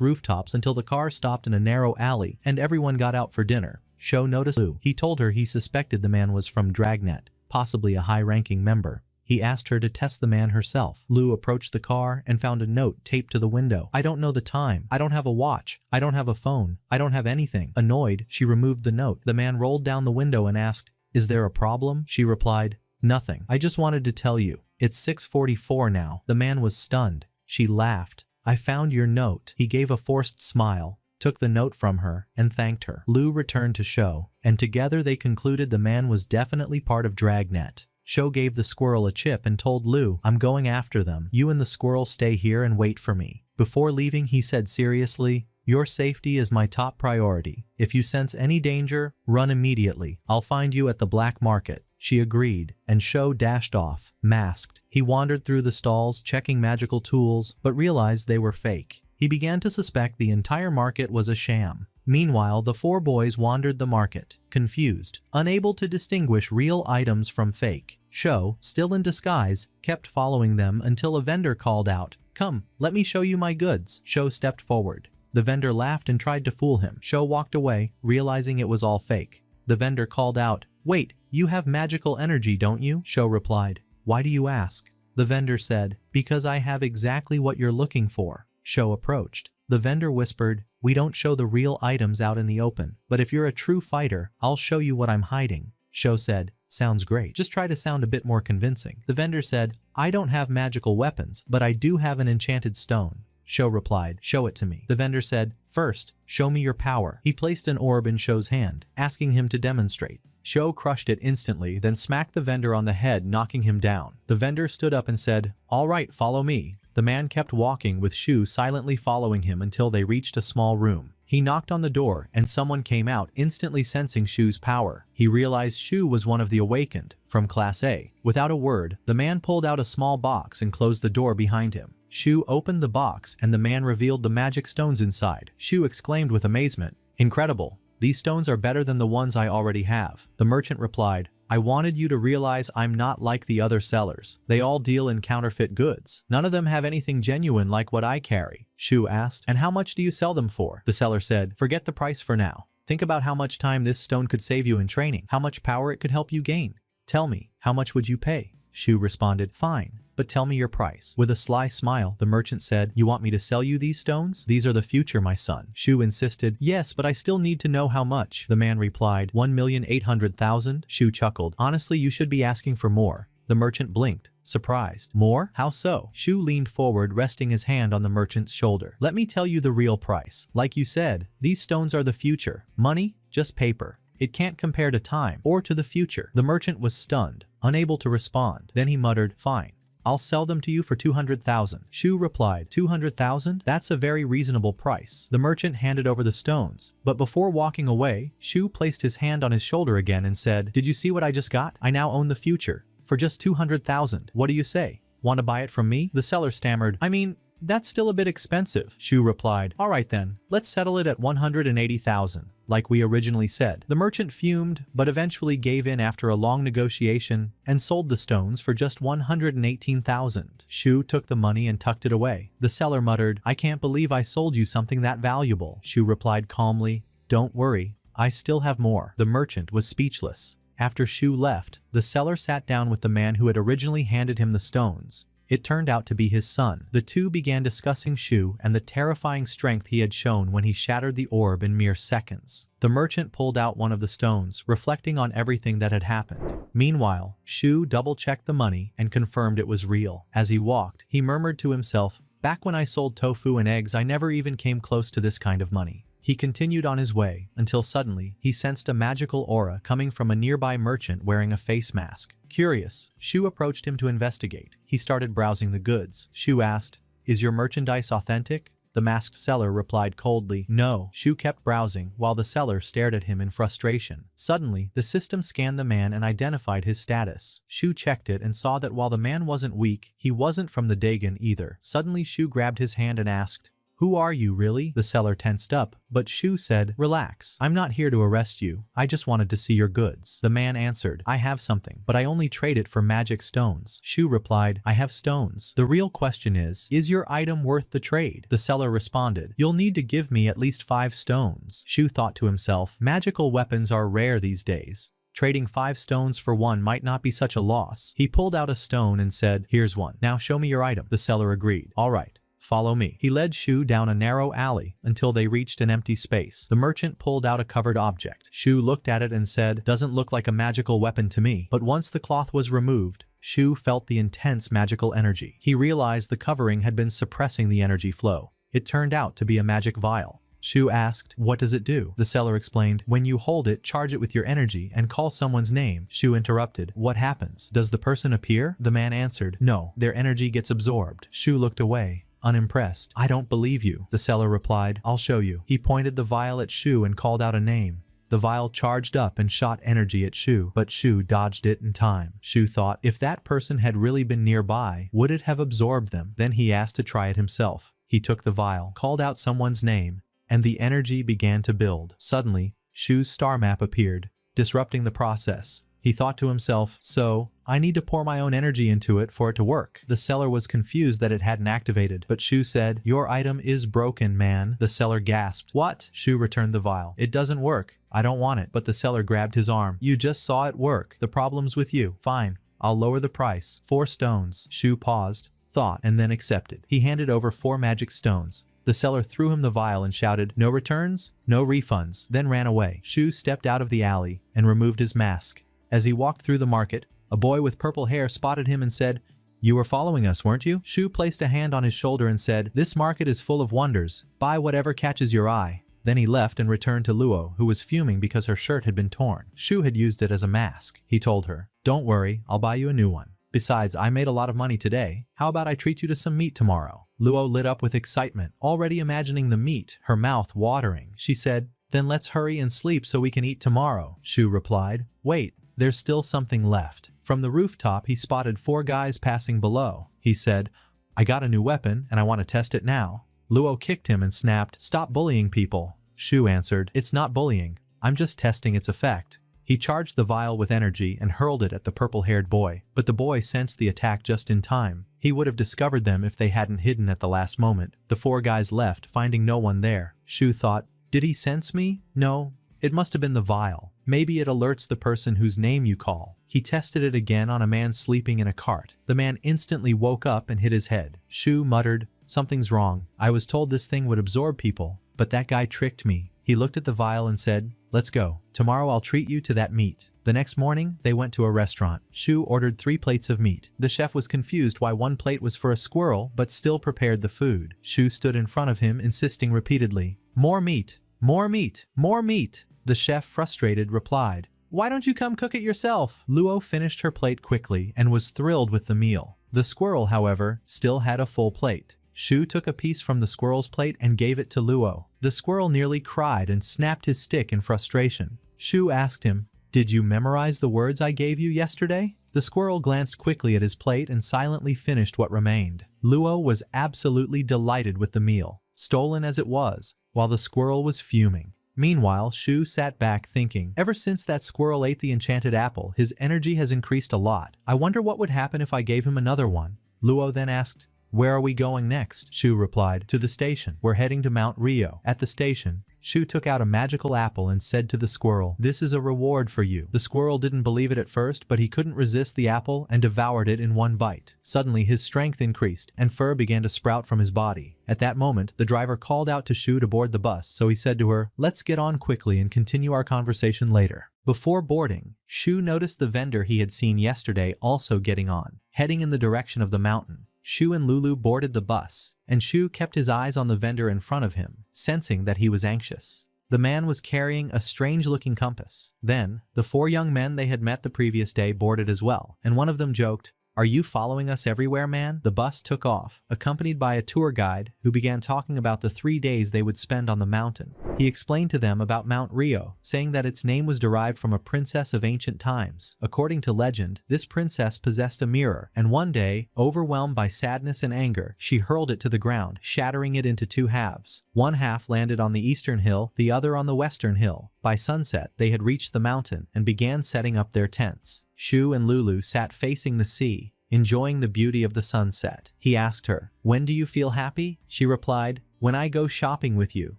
rooftops until the car stopped in a narrow alley and everyone got out for dinner. Sho noticed Lu. He told her he suspected the man was from Dragnet, possibly a high-ranking member. He asked her to test the man herself. Lu approached the car and found a note taped to the window. "I don't know the time. I don't have a watch. I don't have a phone. I don't have anything." Annoyed, she removed the note. The man rolled down the window and asked, "Is there a problem?" She replied, "Nothing. I just wanted to tell you. It's 6:44 now." The man was stunned. She laughed. "I found your note." He gave a forced smile, took the note from her, and thanked her. Lu returned to Sho, and together they concluded the man was definitely part of Dragnet. Sho gave the squirrel a chip and told Lu, "I'm going after them. You and the squirrel stay here and wait for me." Before leaving, he said seriously, "Your safety is my top priority. If you sense any danger, run immediately. I'll find you at the black market." She agreed, and Sho dashed off, masked. He wandered through the stalls checking magical tools, but realized they were fake. He began to suspect the entire market was a sham. Meanwhile, the four boys wandered the market, confused, unable to distinguish real items from fake. Sho, still in disguise, kept following them until a vendor called out, "Come, let me show you my goods." Sho stepped forward. The vendor laughed and tried to fool him. Sho walked away, realizing it was all fake. The vendor called out, "Wait, you have magical energy, don't you?" Sho replied, "Why do you ask?" The vendor said, "Because I have exactly what you're looking for." Sho approached. The vendor whispered, "We don't show the real items out in the open, but if you're a true fighter, I'll show you what I'm hiding." Sho said, "Sounds great. Just try to sound a bit more convincing." The vendor said, "I don't have magical weapons, but I do have an enchanted stone." Sho replied, "Show it to me." The vendor said, "First, show me your power." He placed an orb in Sho's hand, asking him to demonstrate. Sho crushed it instantly, then smacked the vendor on the head, knocking him down. The vendor stood up and said, "All right, follow me." The man kept walking with Sho silently following him until they reached a small room. He knocked on the door and someone came out, instantly sensing Sho's power. He realized Sho was one of the awakened, from Class A. Without a word, the man pulled out a small box and closed the door behind him. Sho opened the box and the man revealed the magic stones inside. Sho exclaimed with amazement, "Incredible! These stones are better than the ones I already have." The merchant replied, "I wanted you to realize I'm not like the other sellers. They all deal in counterfeit goods. None of them have anything genuine like what I carry." Sho asked, "And how much do you sell them for?" The seller said, "Forget the price for now. Think about how much time this stone could save you in training, how much power it could help you gain. Tell me, how much would you pay?" Sho responded, "Fine, but tell me your price." With a sly smile, the merchant said, "You want me to sell you these stones? These are the future, my son." Sho insisted, "Yes, but I still need to know how much." The man replied, 1,800,000. Sho chuckled, "Honestly, you should be asking for more." The merchant blinked, surprised. "More? How so?" Sho leaned forward, resting his hand on the merchant's shoulder. "Let me tell you the real price. Like you said, these stones are the future. Money? Just paper. It can't compare to time or to the future." The merchant was stunned, unable to respond. Then he muttered, "Fine. I'll sell them to you for 200,000. Sho replied, 200,000? That's a very reasonable price." The merchant handed over the stones, but before walking away, Sho placed his hand on his shoulder again and said, "Did you see what I just got? I now own the future. For just 200,000. What do you say? Want to buy it from me?" The seller stammered, "I mean, that's still a bit expensive." Sho replied, "All right then, let's settle it at 180,000. Like we originally said." The merchant fumed, but eventually gave in after a long negotiation and sold the stones for just 118,000. Sho took the money and tucked it away. The seller muttered, "I can't believe I sold you something that valuable." Sho replied calmly, "Don't worry, I still have more." The merchant was speechless. After Sho left, the seller sat down with the man who had originally handed him the stones. It turned out to be his son. The two began discussing Sho and the terrifying strength he had shown when he shattered the orb in mere seconds. The merchant pulled out one of the stones, reflecting on everything that had happened. Meanwhile, Sho double-checked the money and confirmed it was real. As he walked, he murmured to himself, "Back when I sold tofu and eggs, I never even came close to this kind of money." He continued on his way, until suddenly, he sensed a magical aura coming from a nearby merchant wearing a face mask. Curious, Sho approached him to investigate. He started browsing the goods. Sho asked, "Is your merchandise authentic?" The masked seller replied coldly, "No." Shu kept browsing while the seller stared at him in frustration. Suddenly, the system scanned the man and identified his status. Shu checked it and saw that while the man wasn't weak, he wasn't from the Dagon either. Suddenly Shu grabbed his hand and asked, "Who are you really?" The seller tensed up, but Shu said, "Relax. I'm not here to arrest you. I just wanted to see your goods." The man answered, "I have something, but I only trade it for magic stones." Shu replied, "I have stones. The real question is your item worth the trade?" The seller responded, "You'll need to give me at least 5 stones." Shu thought to himself, magical weapons are rare these days. Trading 5 stones for one might not be such a loss. He pulled out a stone and said, "Here's one. Now show me your item." The seller agreed. "All right. Follow me." He led Shu down a narrow alley until they reached an empty space. The merchant pulled out a covered object. Shu looked at it and said, "Doesn't look like a magical weapon to me." But once the cloth was removed, Shu felt the intense magical energy. He realized the covering had been suppressing the energy flow. It turned out to be a magic vial. Shu asked, "What does it do?" The seller explained, "When you hold it, charge it with your energy and call someone's name." Shu interrupted, "What happens? Does the person appear?" The man answered, "No, their energy gets absorbed." Shu looked away, unimpressed. "I don't believe you." The seller replied, "I'll show you." He pointed the vial at Shu and called out a name. The vial charged up and shot energy at Shu, but Shu dodged it in time. Shu thought, if that person had really been nearby, would it have absorbed them? Then he asked to try it himself. He took the vial, called out someone's name, and the energy began to build. Suddenly, Shu's star map appeared, disrupting the process. He thought to himself, "So, I need to pour my own energy into it for it to work." The seller was confused that it hadn't activated, but Shu said, "Your item is broken, man." The seller gasped. "What?" Shu returned the vial. "It doesn't work. I don't want it." But the seller grabbed his arm. "You just saw it work. The problem's with you." "Fine. I'll lower the price. 4 stones." Shu paused, thought, and then accepted. He handed over 4 magic stones. The seller threw him the vial and shouted, "No returns, no refunds," then ran away. Shu stepped out of the alley and removed his mask. As he walked through the market, a boy with purple hair spotted him and said, "You were following us, weren't you?" Shu placed a hand on his shoulder and said, "This market is full of wonders. Buy whatever catches your eye." Then he left and returned to Luo, who was fuming because her shirt had been torn. Shu had used it as a mask. He told her, "Don't worry, I'll buy you a new one. Besides, I made a lot of money today. How about I treat you to some meat tomorrow?" Luo lit up with excitement, already imagining the meat, her mouth watering. She said, "Then let's hurry and sleep so we can eat tomorrow." Shu replied, "Wait, there's still something left." From the rooftop, he spotted 4 guys passing below. He said, "I got a new weapon and I want to test it now." Luo kicked him and snapped, "Stop bullying people." Shu answered, "It's not bullying. I'm just testing its effect." He charged the vial with energy and hurled it at the purple-haired boy, but the boy sensed the attack just in time. He would have discovered them if they hadn't hidden at the last moment. The 4 guys left, finding no one there. Shu thought, "Did he sense me? No. It must have been the vial. Maybe it alerts the person whose name you call." He tested it again on a man sleeping in a cart. The man instantly woke up and hit his head. Shu muttered, "Something's wrong. I was told this thing would absorb people, but that guy tricked me." He looked at the vial and said, "Let's go. Tomorrow I'll treat you to that meat." The next morning, they went to a restaurant. Shu ordered 3 plates of meat. The chef was confused why 1 plate was for a squirrel but still prepared the food. Shu stood in front of him, insisting repeatedly, "More meat, more meat, more meat." The chef, frustrated, replied, "Why don't you come cook it yourself?" Luo finished her plate quickly and was thrilled with the meal. The squirrel, however, still had a full plate. Shu took a piece from the squirrel's plate and gave it to Luo. The squirrel nearly cried and snapped his stick in frustration. Shu asked him, "Did you memorize the words I gave you yesterday?" The squirrel glanced quickly at his plate and silently finished what remained. Luo was absolutely delighted with the meal, stolen as it was, while the squirrel was fuming. Meanwhile, Shu sat back thinking, ever since that squirrel ate the enchanted apple, his energy has increased a lot. I wonder what would happen if I gave him another one. Luo then asked, "Where are we going next?" Shu replied, "To the station. We're heading to Mount Ryo." At the station, Shu took out a magical apple and said to the squirrel, "This is a reward for you." The squirrel didn't believe it at first, but he couldn't resist the apple and devoured it in one bite. Suddenly, his strength increased, and fur began to sprout from his body. At that moment, the driver called out to Shu to board the bus, so he said to her, "Let's get on quickly and continue our conversation later." Before boarding, Shu noticed the vendor he had seen yesterday also getting on, heading in the direction of the mountain. Shu and Lulu boarded the bus, and Shu kept his eyes on the vendor in front of him, sensing that he was anxious. The man was carrying a strange-looking compass. Then, the 4 young men they had met the previous day boarded as well, and one of them joked, "Are you following us everywhere, man?" The bus took off, accompanied by a tour guide who began talking about the 3 days they would spend on the mountain. He explained to them about Mount Ryo, saying that its name was derived from a princess of ancient times. According to legend, this princess possessed a mirror, and one day, overwhelmed by sadness and anger, she hurled it to the ground, shattering it into 2 halves. One half landed on the eastern hill, the other on the western hill. By sunset, they had reached the mountain and began setting up their tents. Shu and Lulu sat facing the sea, enjoying the beauty of the sunset. He asked her, "When do you feel happy?" She replied, "When I go shopping with you,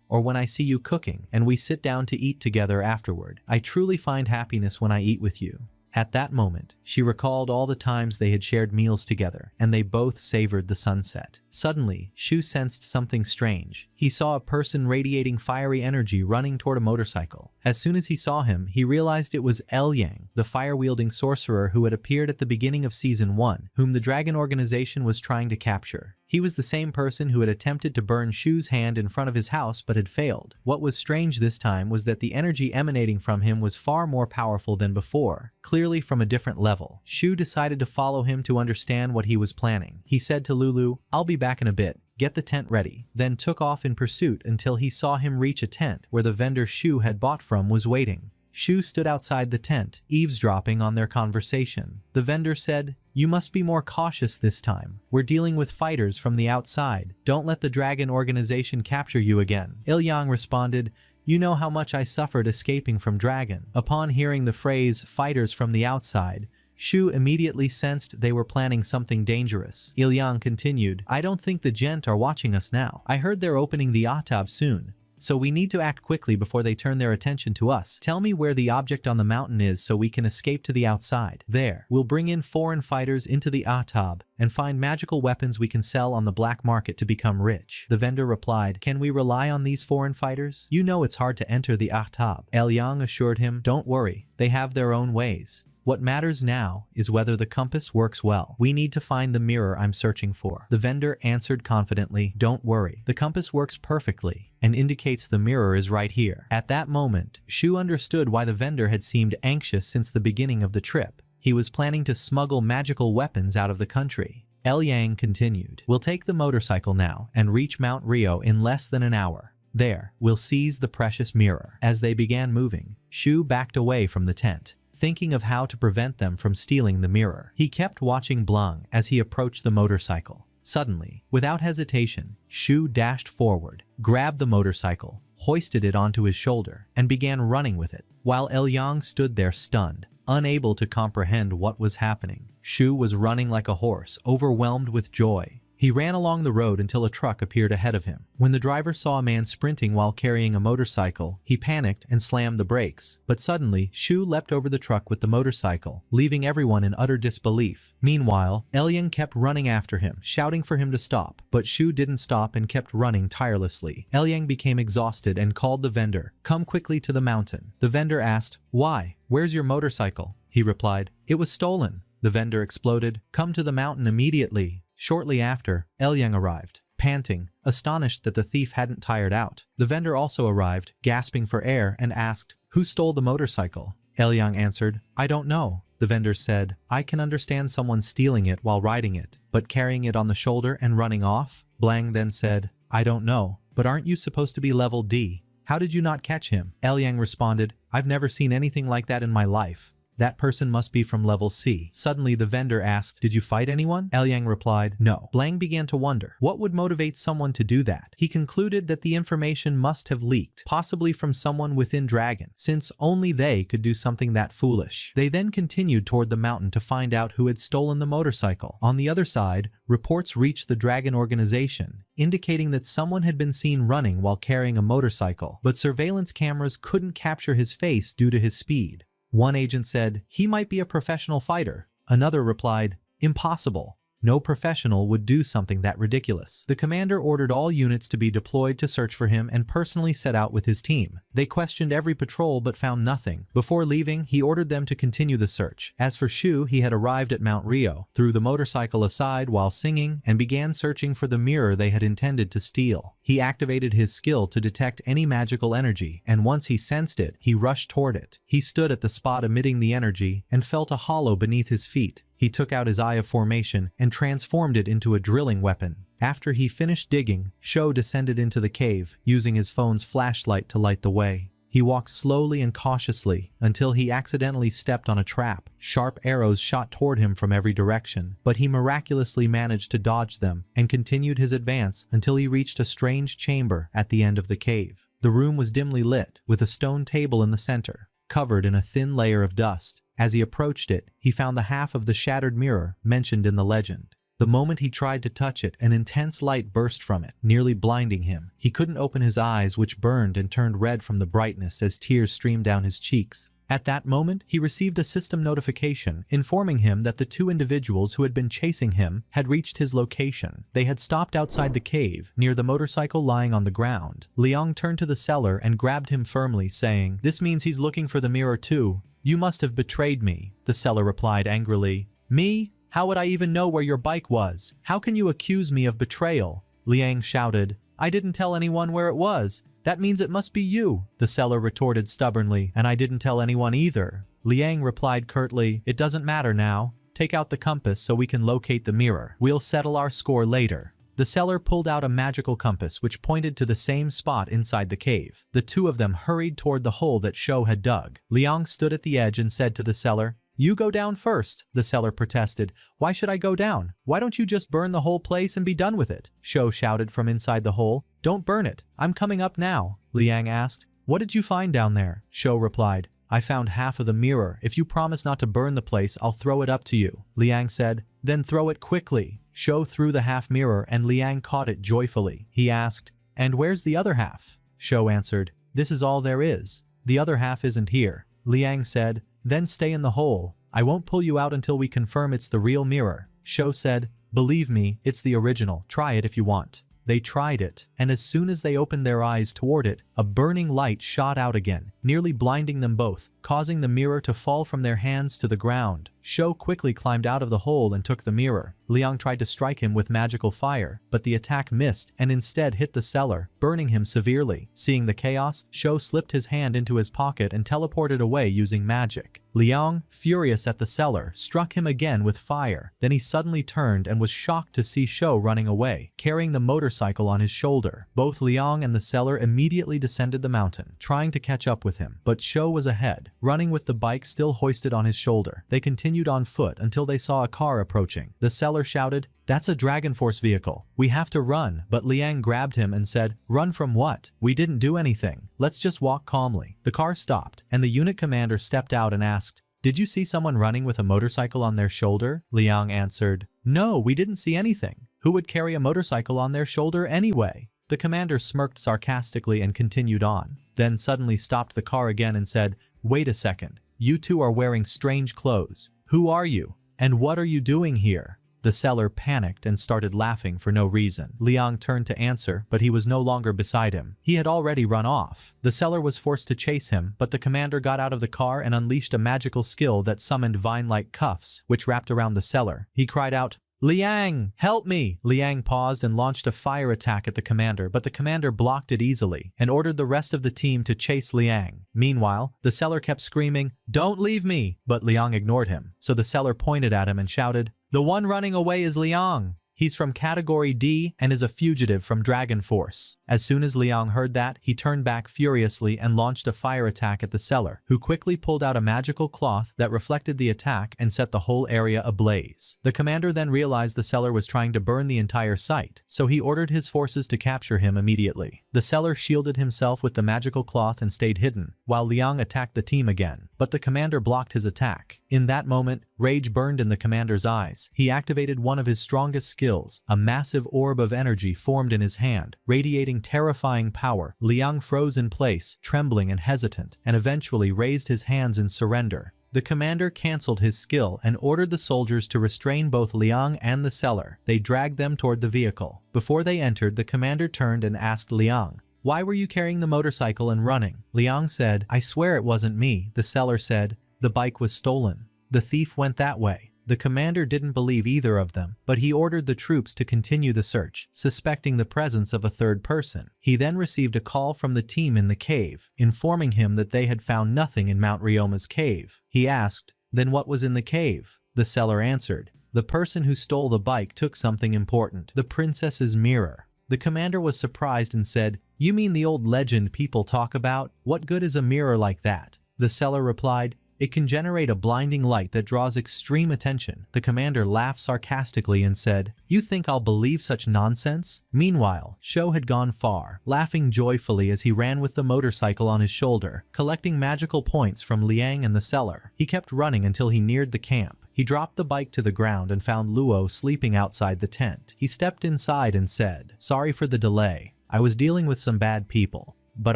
or when I see you cooking, and we sit down to eat together afterward. I truly find happiness when I eat with you." At that moment, she recalled all the times they had shared meals together, and they both savored the sunset. Suddenly, Shu sensed something strange. He saw a person radiating fiery energy running toward a motorcycle. As soon as he saw him, he realized it was Yang, the fire-wielding sorcerer who had appeared at the beginning of Season 1, whom the Dragon Organization was trying to capture. He was the same person who had attempted to burn Shu's hand in front of his house but had failed. What was strange this time was that the energy emanating from him was far more powerful than before, clearly from a different level. Shu decided to follow him to understand what he was planning. He said to Lulu, "I'll be back in a bit. Get the tent ready," then took off in pursuit until he saw him reach a tent where the vendor Shu had bought from was waiting. Shu stood outside the tent, eavesdropping on their conversation. The vendor said, "You must be more cautious this time. We're dealing with fighters from the outside. Don't let the Dragon Organization capture you again." Yang responded, "You know how much I suffered escaping from Dragon." Upon hearing the phrase, "fighters from the outside," Shu immediately sensed they were planning something dangerous. Yang continued, "I don't think the gent are watching us now. I heard they're opening the atab soon, so we need to act quickly before they turn their attention to us. Tell me where the object on the mountain is so we can escape to the outside. There, we'll bring in foreign fighters into the atab and find magical weapons we can sell on the black market to become rich." The vendor replied, "Can we rely on these foreign fighters? You know it's hard to enter the atab." Yang assured him, "Don't worry, they have their own ways. What matters now is whether the compass works well. We need to find the mirror I'm searching for." The vendor answered confidently, "Don't worry, the compass works perfectly and indicates the mirror is right here." At that moment, Shu understood why the vendor had seemed anxious since the beginning of the trip. He was planning to smuggle magical weapons out of the country. Yang continued, "We'll take the motorcycle now and reach Mount Ryo in less than an hour. There, we'll seize the precious mirror." As they began moving, Shu backed away from the tent, thinking of how to prevent them from stealing the mirror. He kept watching Blung as he approached the motorcycle. Suddenly, without hesitation, Shu dashed forward, grabbed the motorcycle, hoisted it onto his shoulder, and began running with it, while Yang stood there stunned, unable to comprehend what was happening. Shu was running like a horse, overwhelmed with joy. He ran along the road until a truck appeared ahead of him. When the driver saw a man sprinting while carrying a motorcycle, he panicked and slammed the brakes. But suddenly, Shu leapt over the truck with the motorcycle, leaving everyone in utter disbelief. Meanwhile, Yang kept running after him, shouting for him to stop. But Shu didn't stop and kept running tirelessly. Yang became exhausted and called the vendor, "Come quickly to the mountain." The vendor asked, "Why? Where's your motorcycle?" He replied, "It was stolen." The vendor exploded, "Come to the mountain immediately." Shortly after, Yang arrived, panting, astonished that the thief hadn't tired out. The vendor also arrived, gasping for air, and asked, "Who stole the motorcycle?" Yang answered, "I don't know." The vendor said, "I can understand someone stealing it while riding it, but carrying it on the shoulder and running off?" Blang then said, "I don't know, but aren't you supposed to be level D? How did you not catch him?" Yang responded, "I've never seen anything like that in my life. That person must be from level C." Suddenly the vendor asked, "Did you fight anyone?" Yang replied, "No." Blang began to wonder, what would motivate someone to do that? He concluded that the information must have leaked, possibly from someone within Dragon, since only they could do something that foolish. They then continued toward the mountain to find out who had stolen the motorcycle. On the other side, reports reached the Dragon Organization, indicating that someone had been seen running while carrying a motorcycle, but surveillance cameras couldn't capture his face due to his speed. One agent said, "He might be a professional fighter." Another replied, "Impossible. No professional would do something that ridiculous." The commander ordered all units to be deployed to search for him and personally set out with his team. They questioned every patrol but found nothing. Before leaving, he ordered them to continue the search. As for Shu, he had arrived at Mount Ryo, threw the motorcycle aside while singing, and began searching for the mirror they had intended to steal. He activated his skill to detect any magical energy, and once he sensed it, he rushed toward it. He stood at the spot emitting the energy and felt a hollow beneath his feet. He He took out his eye of formation and transformed it into a drilling weapon. After he finished digging, Sho descended into the cave, using his phone's flashlight to light the way. He walked slowly and cautiously until he accidentally stepped on a trap. Sharp arrows shot toward him from every direction, but he miraculously managed to dodge them and continued his advance until he reached a strange chamber at the end of the cave. The room was dimly lit, with a stone table in the center, covered in a thin layer of dust. As he approached it, he found the half of the shattered mirror mentioned in the legend. The moment he tried to touch it, an intense light burst from it, nearly blinding him. He couldn't open his eyes, which burned and turned red from the brightness as tears streamed down his cheeks. At that moment, he received a system notification informing him that the two individuals who had been chasing him had reached his location. They had stopped outside the cave, near the motorcycle lying on the ground. Liang turned to the seller and grabbed him firmly, saying, "This means he's looking for the mirror too. You must have betrayed me," the seller replied angrily. "Me? How would I even know where your bike was? How can you accuse me of betrayal?" Liang shouted. "I didn't tell anyone where it was. That means it must be you," the seller retorted stubbornly, "and I didn't tell anyone either." Liang replied curtly, "It doesn't matter now. Take out the compass so we can locate the mirror. We'll settle our score later." The seller pulled out a magical compass which pointed to the same spot inside the cave. The two of them hurried toward the hole that Sho had dug. Liang stood at the edge and said to the seller, "You go down first," the seller protested. "Why should I go down? Why don't you just burn the whole place and be done with it?" Sho shouted from inside the hole. "Don't burn it. I'm coming up now." Liang asked, "What did you find down there?" Sho replied, "I found half of the mirror. If you promise not to burn the place, I'll throw it up to you." Liang said, "Then throw it quickly." Sho threw the half mirror and Liang caught it joyfully. He asked, "And where's the other half?" Sho answered, "This is all there is. The other half isn't here." Liang said, "Then stay in the hole. I won't pull you out until we confirm it's the real mirror." Sho said, "Believe me, it's the original. Try it if you want." They tried it, and as soon as they opened their eyes toward it, a burning light shot out again, nearly blinding them both, causing the mirror to fall from their hands to the ground. Sho quickly climbed out of the hole and took the mirror. Liang tried to strike him with magical fire, but the attack missed and instead hit the seller, burning him severely. Seeing the chaos, Sho slipped his hand into his pocket and teleported away using magic. Liang, furious at the seller, struck him again with fire. Then he suddenly turned and was shocked to see Sho running away, carrying the motorcycle on his shoulder. Both Liang and the seller immediately descended the mountain, trying to catch up with him, but Sho was ahead, running with the bike still hoisted on his shoulder. They continued on foot until they saw a car approaching. The seller shouted, "That's a Dragon Force vehicle. We have to run." But Liang grabbed him and said, "Run from what? We didn't do anything. Let's just walk calmly." The car stopped, and the unit commander stepped out and asked, "Did you see someone running with a motorcycle on their shoulder?" Liang answered, "No, we didn't see anything. Who would carry a motorcycle on their shoulder anyway?" The commander smirked sarcastically and continued on, then suddenly stopped the car again and said, "Wait a second. You two are wearing strange clothes. Who are you? And what are you doing here?" The seller panicked and started laughing for no reason. Liang turned to answer, but he was no longer beside him. He had already run off. The seller was forced to chase him, but the commander got out of the car and unleashed a magical skill that summoned vine-like cuffs, which wrapped around the seller. He cried out, "Liang, help me!" Liang paused and launched a fire attack at the commander, but the commander blocked it easily and ordered the rest of the team to chase Liang. Meanwhile, the seller kept screaming, "Don't leave me!" But Liang ignored him, so the seller pointed at him and shouted, "The one running away is Liang. He's from Category D and is a fugitive from Dragon Force." As soon as Liang heard that, he turned back furiously and launched a fire attack at the seller, who quickly pulled out a magical cloth that reflected the attack and set the whole area ablaze. The commander then realized the seller was trying to burn the entire site, so he ordered his forces to capture him immediately. The seller shielded himself with the magical cloth and stayed hidden, while Liang attacked the team again, but the commander blocked his attack. In that moment, rage burned in the commander's eyes. He activated one of his strongest skills. A massive orb of energy formed in his hand, radiating terrifying power. Liang froze in place, trembling and hesitant, and eventually raised his hands in surrender. The commander cancelled his skill and ordered the soldiers to restrain both Liang and the seller. They dragged them toward the vehicle. Before they entered, the commander turned and asked Liang, "Why were you carrying the motorcycle and running?" Liang said, "I swear it wasn't me." The seller said, "The bike was stolen. The thief went that way." The commander didn't believe either of them, but he ordered the troops to continue the search, suspecting the presence of a third person. He then received a call from the team in the cave, informing him that they had found nothing in Mount Ryoma's cave. He asked, "Then what was in the cave?" The seller answered. The person who stole the bike took something important, the princess's mirror. The commander was surprised and said, "You mean the old legend people talk about? What good is a mirror like that?" The seller replied, "It can generate a blinding light that draws extreme attention." The commander laughed sarcastically and said, "You think I'll believe such nonsense?" Meanwhile, Sho had gone far, laughing joyfully as he ran with the motorcycle on his shoulder, collecting magical points from Liang and the seller. He kept running until he neared the camp. He dropped the bike to the ground and found Luo sleeping outside the tent. He stepped inside and said, "Sorry for the delay. I was dealing with some bad people, but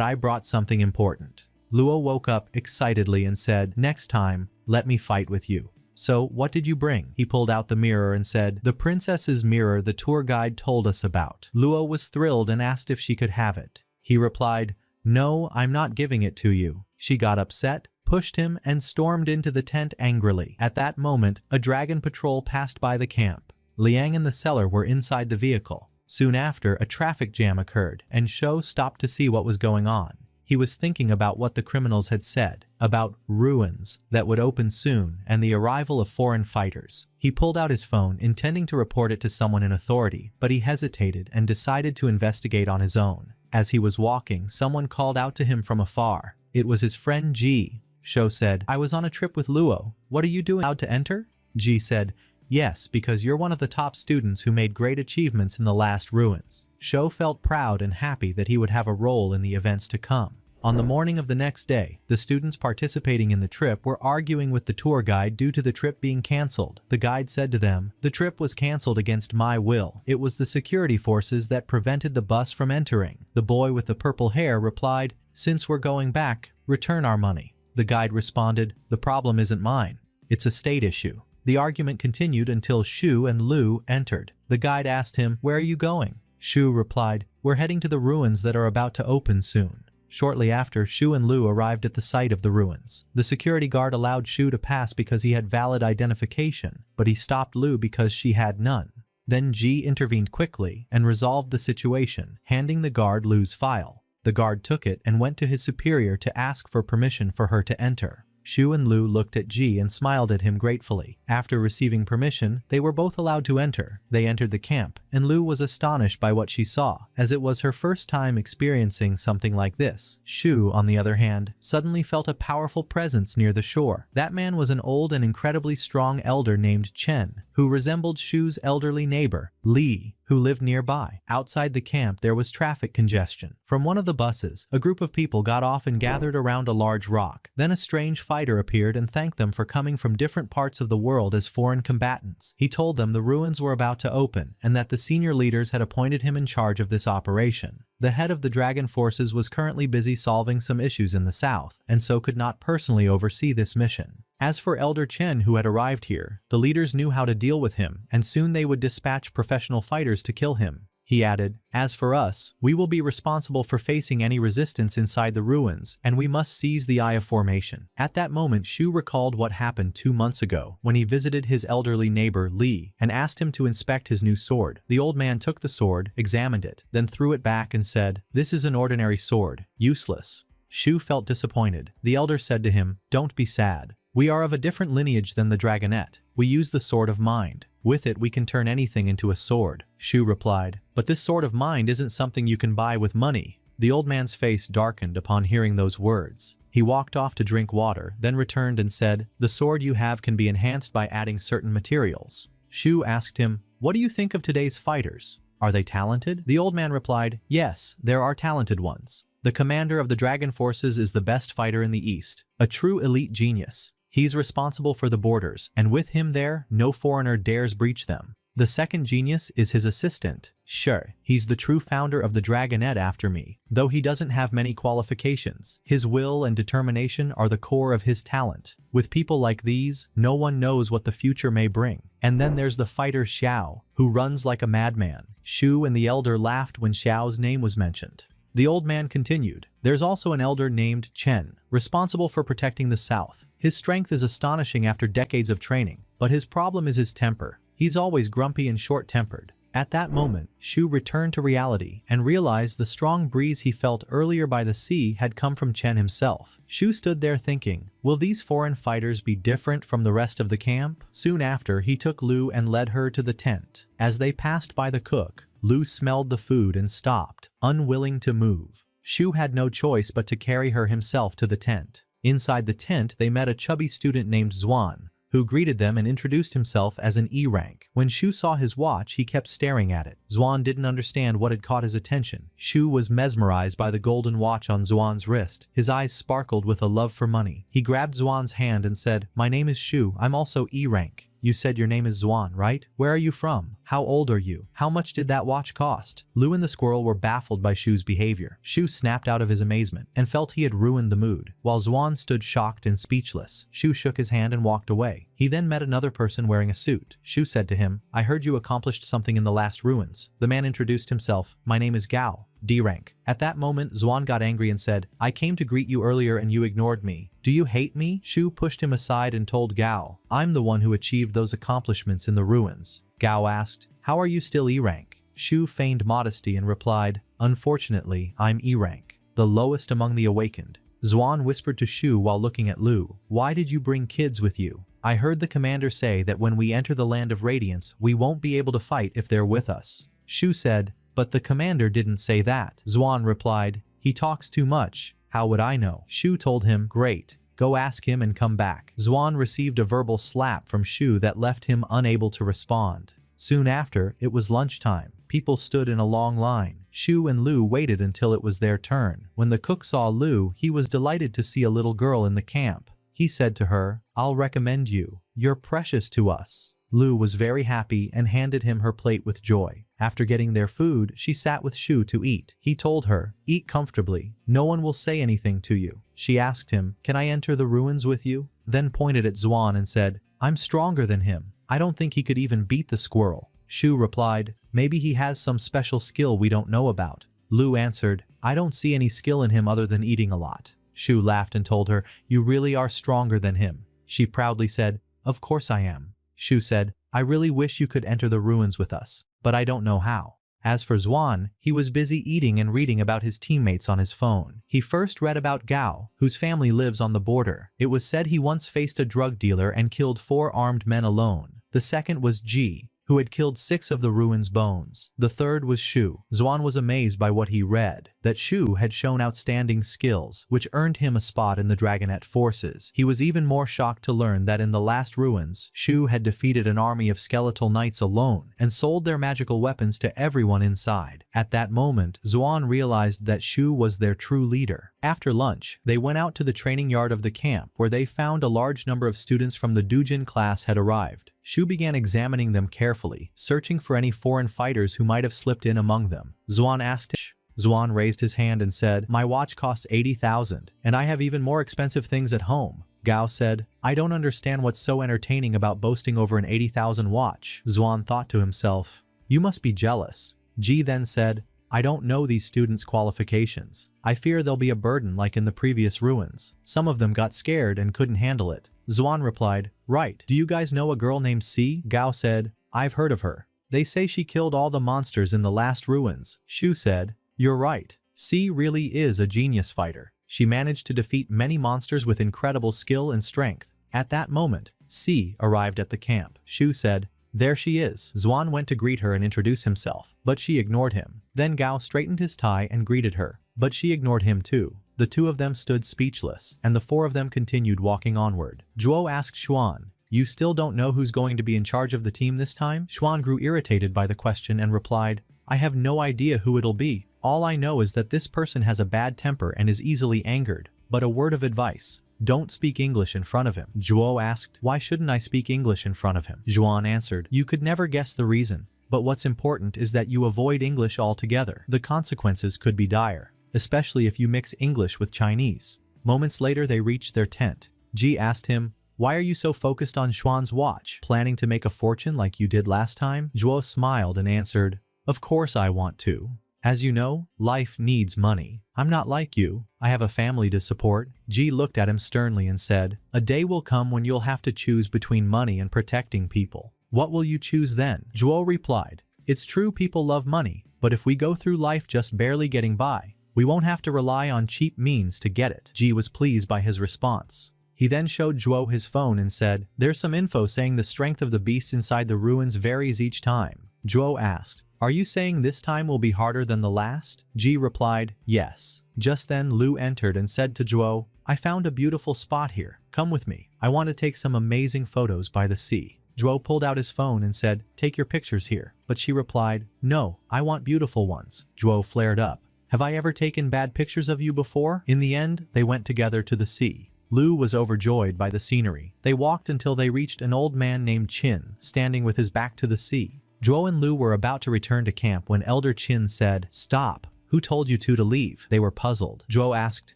I brought something important." Luo woke up excitedly and said, "Next time, let me fight with you." "So, what did you bring?" He pulled out the mirror and said, "The princess's mirror the tour guide told us about." Luo was thrilled and asked if she could have it. He replied, "No, I'm not giving it to you." She got upset, pushed him, and stormed into the tent angrily. At that moment, a dragon patrol passed by the camp. Liang and the seller were inside the vehicle. Soon after, a traffic jam occurred, and Sho stopped to see what was going on. He was thinking about what the criminals had said, about ruins that would open soon and the arrival of foreign fighters. He pulled out his phone, intending to report it to someone in authority, but he hesitated and decided to investigate on his own. As he was walking, someone called out to him from afar. It was his friend Ji. Sho said, "I was on a trip with Luo. What are you doing? Allowed to enter?" Ji said, "Yes, because you're one of the top students who made great achievements in the last ruins." Sho felt proud and happy that he would have a role in the events to come. On the morning of the next day, the students participating in the trip were arguing with the tour guide due to the trip being cancelled. The guide said to them, "The trip was cancelled against my will. It was the security forces that prevented the bus from entering." The boy with the purple hair replied, "Since we're going back, return our money." The guide responded, "The problem isn't mine. It's a state issue." The argument continued until Shu and Lu entered. The guide asked him, "Where are you going?" Shu replied, "We're heading to the ruins that are about to open soon." Shortly after, Shu and Lu arrived at the site of the ruins. The security guard allowed Shu to pass because he had valid identification, but he stopped Lu because she had none. Then Ji intervened quickly and resolved the situation, handing the guard Lu's file. The guard took it and went to his superior to ask for permission for her to enter. Shu and Lu looked at Ji and smiled at him gratefully. After receiving permission, they were both allowed to enter. They entered the camp, and Lu was astonished by what she saw, as it was her first time experiencing something like this. Shu, on the other hand, suddenly felt a powerful presence near the shore. That man was an old and incredibly strong elder named Chen, who resembled Shu's elderly neighbor, Li, who lived nearby. Outside the camp, there was traffic congestion. From one of the buses, a group of people got off and gathered around a large rock. Then a strange fighter appeared and thanked them for coming from different parts of the world as foreign combatants. He told them the ruins were about to open and that the senior leaders had appointed him in charge of this operation. The head of the dragon forces was currently busy solving some issues in the south, and so could not personally oversee this mission. As for Elder Chen, who had arrived here, the leaders knew how to deal with him, and soon they would dispatch professional fighters to kill him. He added, "As for us, we will be responsible for facing any resistance inside the ruins, and we must seize the Eye of Formation." At that moment, Shu recalled what happened 2 months ago when he visited his elderly neighbor Li and asked him to inspect his new sword. The old man took the sword, examined it, then threw it back and said, "This is an ordinary sword, useless." Shu felt disappointed. The elder said to him, "Don't be sad. We are of a different lineage than the dragonette. We use the sword of mind. With it we can turn anything into a sword." Shu replied, "But this sword of mind isn't something you can buy with money." The old man's face darkened upon hearing those words. He walked off to drink water, then returned and said, "The sword you have can be enhanced by adding certain materials." Shu asked him, "What do you think of today's fighters? Are they talented?" The old man replied, "Yes, there are talented ones. The commander of the dragon forces is the best fighter in the East, a true elite genius. He's responsible for the borders, and with him there, no foreigner dares breach them. The second genius is his assistant, Sure. He's the true founder of the dragonette after me, though he doesn't have many qualifications. His will and determination are the core of his talent. With people like these, no one knows what the future may bring. And then there's the fighter Xiao, who runs like a madman. Shu and the elder laughed when Xiao's name was mentioned. The old man continued, "There's also an elder named Chen, responsible for protecting the south. His strength is astonishing after decades of training, but his problem is his temper. He's always grumpy and short-tempered. At that moment, Shu returned to reality and realized the strong breeze he felt earlier by the sea had come from Chen himself. Shu stood there thinking, will these foreign fighters be different from the rest of the camp? Soon after, he took Lu and led her to the tent. As they passed by the cook, Lu smelled the food and stopped, unwilling to move. Shu had no choice but to carry her himself to the tent. Inside the tent, they met a chubby student named Xuan, who greeted them and introduced himself as an E rank. When Shu saw his watch, he kept staring at it. Xuan didn't understand what had caught his attention. Shu was mesmerized by the golden watch on Xuan's wrist. His eyes sparkled with a love for money. He grabbed Xuan's hand and said, "My name is Shu. I'm also E rank. You said your name is Xuan, right? Where are you from? How old are you? How much did that watch cost?" Lu and the squirrel were baffled by Shu's behavior. Shu snapped out of his amazement and felt he had ruined the mood, while Xuan stood shocked and speechless. Shu shook his hand and walked away. He then met another person wearing a suit. Shu said to him, "I heard you accomplished something in the last ruins." The man introduced himself. "My name is Gao, D rank." At that moment, Xuan got angry and said, "I came to greet you earlier and you ignored me. Do you hate me?" Shu pushed him aside and told Gao, "I'm the one who achieved those accomplishments in the ruins." Gao asked, "How are you still E rank?" Shu feigned modesty and replied, "Unfortunately, I'm E rank, the lowest among the awakened." Xuan whispered to Shu while looking at Lu, "Why did you bring kids with you? I heard the commander say that when we enter the land of radiance, we won't be able to fight if they're with us." Shu said, "But the commander didn't say that." Xuan replied, "He talks too much. How would I know?" Shu told him, "Great. Go ask him and come back." Xuan received a verbal slap from Shu that left him unable to respond. Soon after, it was lunchtime. People stood in a long line. Shu and Lu waited until it was their turn. When the cook saw Lu, he was delighted to see a little girl in the camp. He said to her, "I'll recommend you. You're precious to us." Lu was very happy and handed him her plate with joy. After getting their food, she sat with Shu to eat. He told her, "Eat comfortably. No one will say anything to you." She asked him, "Can I enter the ruins with you?" Then pointed at Xuan and said, "I'm stronger than him. I don't think he could even beat the squirrel." Shu replied, "Maybe he has some special skill we don't know about." Lu answered, "I don't see any skill in him other than eating a lot." Shu laughed and told her, "You really are stronger than him." She proudly said, "Of course I am." Shu said, "I really wish you could enter the ruins with us, but I don't know how." As for Xuan, he was busy eating and reading about his teammates on his phone. He first read about Gao, whose family lives on the border. It was said he once faced a drug dealer and killed 4 armed men alone. The second was Ji, who had killed 6 of the ruins' bones. The third was Shu. Xuan was amazed by what he read, that Shu had shown outstanding skills, which earned him a spot in the Dragonette forces. He was even more shocked to learn that in the last ruins, Shu had defeated an army of skeletal knights alone and sold their magical weapons to everyone inside. At that moment, Xuan realized that Shu was their true leader. After lunch, they went out to the training yard of the camp, where they found a large number of students from the Doujin class had arrived. Shu began examining them carefully, searching for any foreign fighters who might have slipped in among them. Xuan asked him. Xuan raised his hand and said, "My watch costs 80,000, and I have even more expensive things at home." Gao said, "I don't understand what's so entertaining about boasting over an 80,000 watch." Xuan thought to himself, "You must be jealous." Ji then said, "I don't know these students' qualifications. I fear they'll be a burden like in the previous ruins. Some of them got scared and couldn't handle it." Xuan replied, "Right. Do you guys know a girl named C?" Gao said, "I've heard of her. They say she killed all the monsters in the last ruins." Shu said, "You're right. C really is a genius fighter. She managed to defeat many monsters with incredible skill and strength." At that moment, C arrived at the camp. Shu said, "There she is." Xuan went to greet her and introduce himself, but she ignored him. Then Gao straightened his tie and greeted her, but she ignored him too. The two of them stood speechless, and the 4 of them continued walking onward. Zhuo asked Xuan, "You still don't know who's going to be in charge of the team this time?" Xuan grew irritated by the question and replied, "I have no idea who it'll be. All I know is that this person has a bad temper and is easily angered. But a word of advice. Don't speak English in front of him." Zhuo asked, "Why shouldn't I speak English in front of him?" Xuan answered, "You could never guess the reason, but what's important is that you avoid English altogether. The consequences could be dire, especially if you mix English with Chinese." Moments later they reached their tent. Ji asked him, "Why are you so focused on Xuan's watch? Planning to make a fortune like you did last time?" Zhuo smiled and answered, "Of course I want to. As you know, life needs money. I'm not like you. I have a family to support." Ji looked at him sternly and said, "A day will come when you'll have to choose between money and protecting people. What will you choose then?" Zhuo replied, It's true people love money, but if we go through life just barely getting by, we won't have to rely on cheap means to get it. Ji was pleased by his response. He then showed Zhuo his phone and said, "There's some info saying the strength of the beasts inside the ruins varies each time." Zhuo asked, "Are you saying this time will be harder than the last?" Ji replied, "Yes." Just then Lu entered and said to Zhuo, "I found a beautiful spot here. Come with me. I want to take some amazing photos by the sea." Zhuo pulled out his phone and said, "Take your pictures here." But she replied, "No, I want beautiful ones." Zhuo flared up. "Have I ever taken bad pictures of you before?" In the end, they went together to the sea. Lu was overjoyed by the scenery. They walked until they reached an old man named Qin, standing with his back to the sea. Zhuo and Lu were about to return to camp when Elder Qin said, "Stop. Who told you to leave?" They were puzzled. Zhuo asked,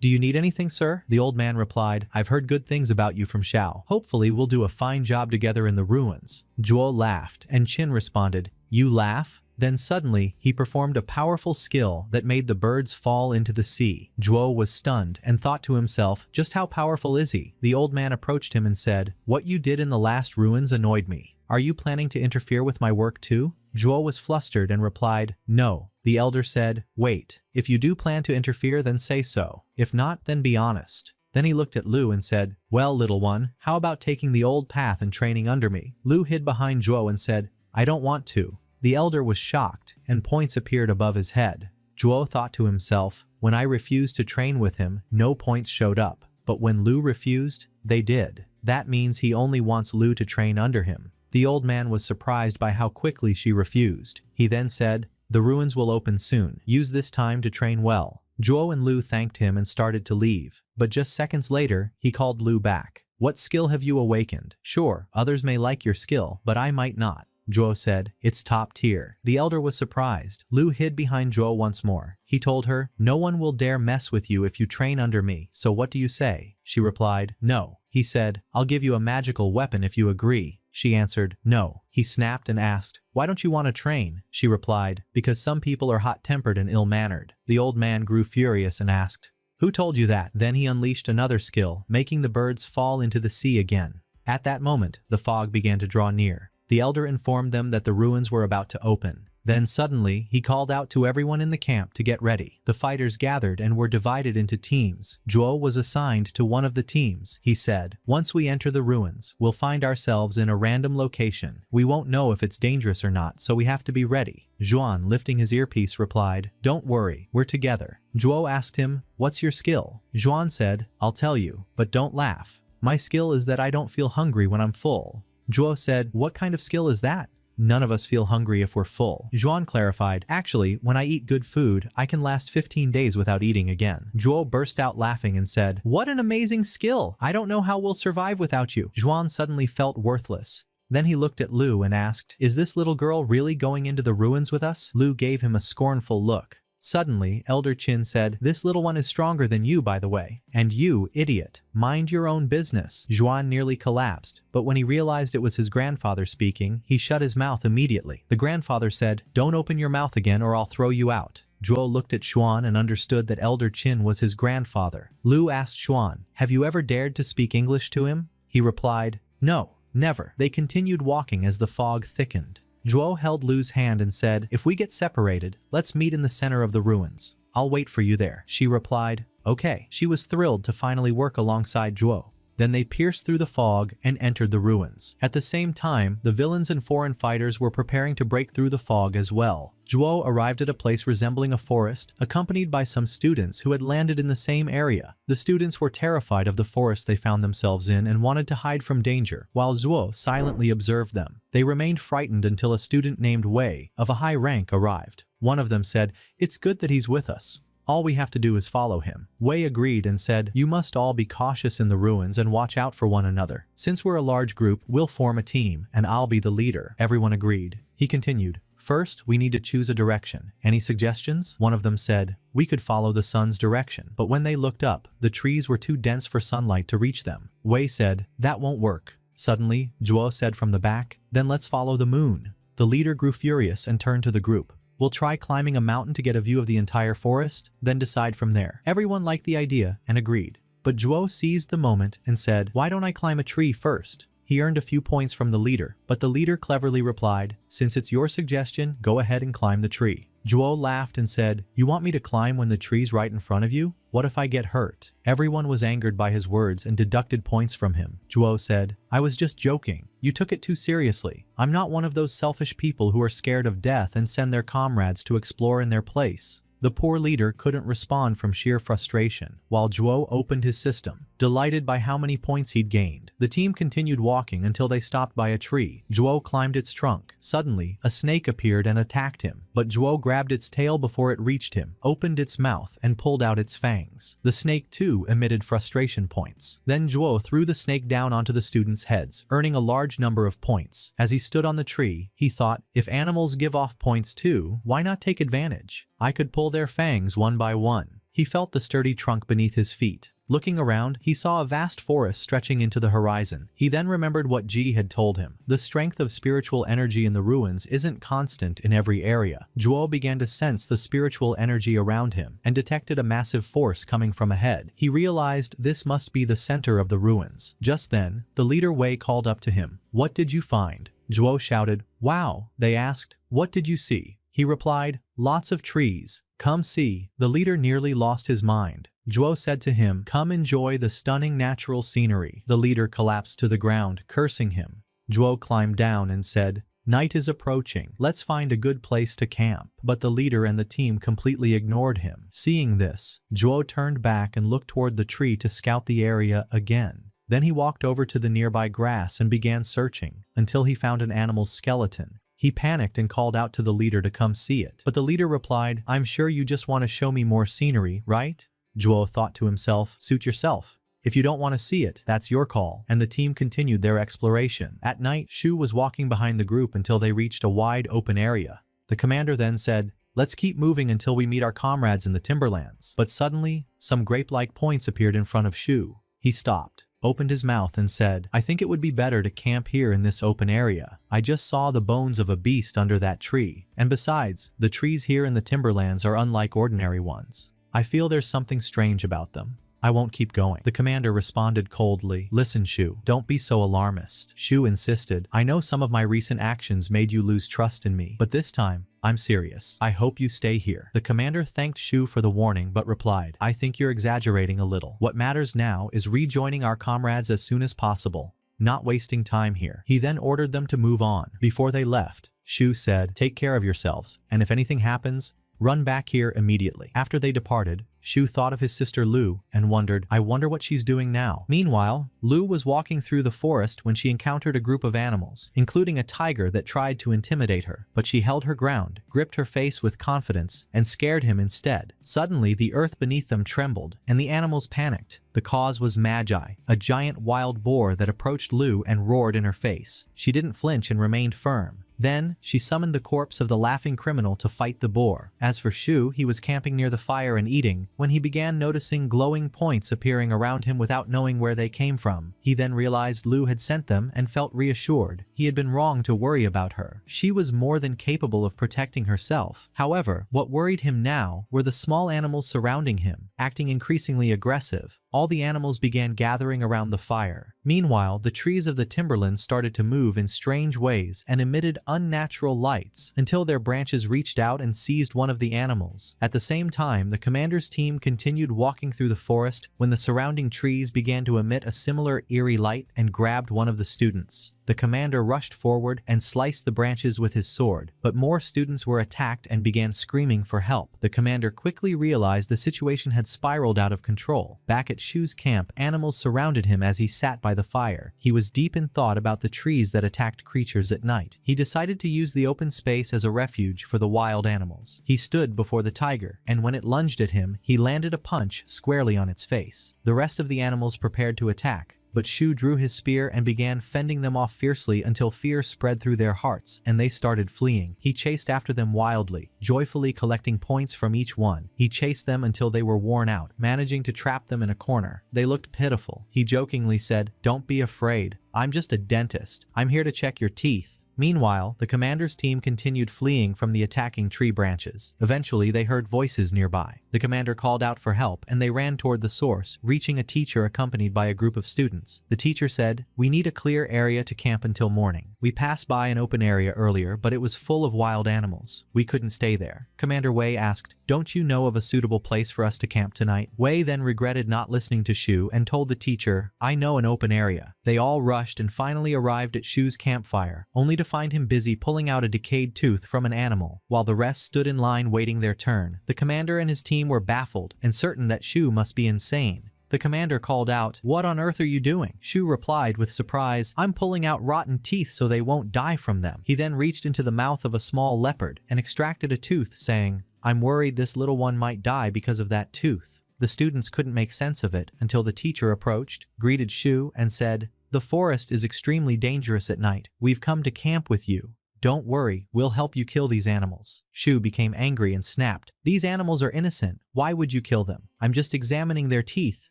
"Do you need anything, sir?" The old man replied, "I've heard good things about you from Xiao. Hopefully we'll do a fine job together in the ruins." Zhuo laughed, and Qin responded, "You laugh?" Then suddenly, he performed a powerful skill that made the birds fall into the sea. Zhuo was stunned and thought to himself, just how powerful is he? The old man approached him and said, "What you did in the last ruins annoyed me. Are you planning to interfere with my work too?" Zhuo was flustered and replied, "No." The elder said, "Wait. If you do plan to interfere, then say so. If not, then be honest." Then he looked at Lu and said, "Well, little one, how about taking the old path and training under me?" Lu hid behind Zhuo and said, "I don't want to." The elder was shocked, and points appeared above his head. Zhuo thought to himself, when I refused to train with him, no points showed up. But when Lu refused, they did. That means he only wants Lu to train under him. The old man was surprised by how quickly she refused. He then said, "The ruins will open soon. Use this time to train well." Zhuo and Lu thanked him and started to leave. But just seconds later, he called Lu back. "What skill have you awakened? Sure, others may like your skill, but I might not." Zhuo said, "It's top tier." The elder was surprised. Lu hid behind Zhuo once more. He told her, "No one will dare mess with you if you train under me, so what do you say?" She replied, "No." He said, "I'll give you a magical weapon if you agree." She answered, "No." He snapped and asked, "Why don't you want to train?" She replied, "Because some people are hot-tempered and ill-mannered." The old man grew furious and asked, "Who told you that?" Then he unleashed another skill, making the birds fall into the sea again. At that moment, the fog began to draw near. The elder informed them that the ruins were about to open. Then suddenly, he called out to everyone in the camp to get ready. The fighters gathered and were divided into teams. Zhuo was assigned to one of the teams. He said, "Once we enter the ruins, we'll find ourselves in a random location. We won't know if it's dangerous or not, so we have to be ready." Zhuan, lifting his earpiece, replied, "Don't worry, we're together." Zhuo asked him, "What's your skill?" Zhuan said, "I'll tell you, but don't laugh. My skill is that I don't feel hungry when I'm full." Zhuo said, "What kind of skill is that?" "None of us feel hungry if we're full." Zhuan clarified, "Actually, when I eat good food, I can last 15 days without eating again." Zhuo burst out laughing and said, "What an amazing skill! I don't know how we'll survive without you." Zhuan suddenly felt worthless. Then he looked at Lu and asked, "Is this little girl really going into the ruins with us?" Lu gave him a scornful look. Suddenly, Elder Qin said, "This little one is stronger than you, by the way. And you, idiot, mind your own business." Zhuan nearly collapsed, but when he realized it was his grandfather speaking, he shut his mouth immediately. The grandfather said, "Don't open your mouth again or I'll throw you out." Zhuo looked at Xuan and understood that Elder Qin was his grandfather. Lu asked Xuan, "Have you ever dared to speak English to him?" He replied, "No, never." They continued walking as the fog thickened. Zhuo held Lu's hand and said, "If we get separated, let's meet in the center of the ruins. I'll wait for you there." She replied, "Okay." She was thrilled to finally work alongside Zhuo. Then they pierced through the fog and entered the ruins. At the same time, the villains and foreign fighters were preparing to break through the fog as well. Zhuo arrived at a place resembling a forest, accompanied by some students who had landed in the same area. The students were terrified of the forest they found themselves in and wanted to hide from danger, while Zhuo silently observed them. They remained frightened until a student named Wei, of a high rank, arrived. One of them said, "It's good that he's with us. All we have to do is follow him." Wei agreed and said, "You must all be cautious in the ruins and watch out for one another. Since we're a large group, we'll form a team, and I'll be the leader." Everyone agreed. He continued, "First, we need to choose a direction. Any suggestions?" One of them said, "We could follow the sun's direction." But when they looked up, the trees were too dense for sunlight to reach them. Wei said, "That won't work." Suddenly, Zhuo said from the back, "Then let's follow the moon." The leader grew furious and turned to the group. "We'll try climbing a mountain to get a view of the entire forest, then decide from there." Everyone liked the idea and agreed. But Zhuo seized the moment and said, "Why don't I climb a tree first?" He earned a few points from the leader, but the leader cleverly replied, "Since it's your suggestion, go ahead and climb the tree." Zhuo laughed and said, "You want me to climb when the tree's right in front of you? What if I get hurt?" Everyone was angered by his words and deducted points from him. Zhuo said, "I was just joking. You took it too seriously. I'm not one of those selfish people who are scared of death and send their comrades to explore in their place." The poor leader couldn't respond from sheer frustration, while Zhuo opened his system, delighted by how many points he'd gained. The team continued walking until they stopped by a tree. Zhuo climbed its trunk. Suddenly, a snake appeared and attacked him, but Zhuo grabbed its tail before it reached him, opened its mouth, and pulled out its fangs. The snake too emitted frustration points. Then Zhuo threw the snake down onto the students' heads, earning a large number of points. As he stood on the tree, he thought, if animals give off points too, why not take advantage? I could pull their fangs one by one. He felt the sturdy trunk beneath his feet. Looking around, he saw a vast forest stretching into the horizon. He then remembered what Ji had told him. The strength of spiritual energy in the ruins isn't constant in every area. Zhuo began to sense the spiritual energy around him and detected a massive force coming from ahead. He realized this must be the center of the ruins. Just then, the leader Wei called up to him. "What did you find?" Zhuo shouted, "Wow!" They asked, "What did you see?" He replied, "Lots of trees. Come see." The leader nearly lost his mind. Zhuo said to him, "Come enjoy the stunning natural scenery." The leader collapsed to the ground, cursing him. Zhuo climbed down and said, "Night is approaching. Let's find a good place to camp." But the leader and the team completely ignored him. Seeing this, Zhuo turned back and looked toward the tree to scout the area again. Then he walked over to the nearby grass and began searching until he found an animal's skeleton. He panicked and called out to the leader to come see it. But the leader replied, "I'm sure you just want to show me more scenery, right?" Zhuo thought to himself, "Suit yourself. If you don't want to see it, that's your call." And the team continued their exploration. At night, Shu was walking behind the group until they reached a wide open area. The commander then said, "Let's keep moving until we meet our comrades in the timberlands." But suddenly, some grape-like points appeared in front of Shu. He stopped, opened his mouth and said, "I think it would be better to camp here in this open area. I just saw the bones of a beast under that tree. And besides, the trees here in the timberlands are unlike ordinary ones. I feel there's something strange about them. I won't keep going." The commander responded coldly, "Listen, Shu, don't be so alarmist." Shu insisted, "I know some of my recent actions made you lose trust in me, but this time, I'm serious. I hope you stay here." The commander thanked Shu for the warning but replied, "I think you're exaggerating a little. What matters now is rejoining our comrades as soon as possible, not wasting time here." He then ordered them to move on. Before they left, Shu said, "Take care of yourselves, and if anything happens, run back here immediately." After they departed, Shu thought of his sister Lu and wondered, "I wonder what she's doing now." Meanwhile, Lu was walking through the forest when she encountered a group of animals, including a tiger that tried to intimidate her. But she held her ground, gripped her face with confidence, and scared him instead. Suddenly, the earth beneath them trembled, and the animals panicked. The cause was Magi, a giant wild boar that approached Lu and roared in her face. She didn't flinch and remained firm. Then, she summoned the corpse of the laughing criminal to fight the boar. As for Shu, he was camping near the fire and eating, when he began noticing glowing points appearing around him without knowing where they came from. He then realized Lu had sent them and felt reassured. He had been wrong to worry about her. She was more than capable of protecting herself. However, what worried him now were the small animals surrounding him, acting increasingly aggressive. All the animals began gathering around the fire. Meanwhile, the trees of the timberlands started to move in strange ways and emitted unnatural lights until their branches reached out and seized one of the animals. At the same time, the commander's team continued walking through the forest when the surrounding trees began to emit a similar eerie light and grabbed one of the students. The commander rushed forward and sliced the branches with his sword, but more students were attacked and began screaming for help. The commander quickly realized the situation had spiraled out of control. Back at Shu's camp, animals surrounded him as he sat by the fire. He was deep in thought about the trees that attacked creatures at night. He decided to use the open space as a refuge for the wild animals. He stood before the tiger, and when it lunged at him, he landed a punch squarely on its face. The rest of the animals prepared to attack, but Shu drew his spear and began fending them off fiercely until fear spread through their hearts and they started fleeing. He chased after them wildly, joyfully collecting points from each one. He chased them until they were worn out, managing to trap them in a corner. They looked pitiful. He jokingly said, "Don't be afraid. I'm just a dentist. I'm here to check your teeth." Meanwhile, the commander's team continued fleeing from the attacking tree branches. Eventually, they heard voices nearby. The commander called out for help and they ran toward the source, reaching a teacher accompanied by a group of students. The teacher said, "We need a clear area to camp until morning. We passed by an open area earlier, but it was full of wild animals. We couldn't stay there." Commander Wei asked, "Don't you know of a suitable place for us to camp tonight?" Wei then regretted not listening to Shu and told the teacher, "I know an open area." They all rushed and finally arrived at Shu's campfire, only to find him busy pulling out a decayed tooth from an animal, while the rest stood in line waiting their turn. The commander and his team were baffled and certain that Shu must be insane. The commander called out, "What on earth are you doing?" Shu replied with surprise, "I'm pulling out rotten teeth so they won't die from them." He then reached into the mouth of a small leopard and extracted a tooth, saying, "I'm worried this little one might die because of that tooth." The students couldn't make sense of it until the teacher approached, greeted Shu, and said, "The forest is extremely dangerous at night. We've come to camp with you. Don't worry, we'll help you kill these animals." Shu became angry and snapped, "These animals are innocent. Why would you kill them? I'm just examining their teeth,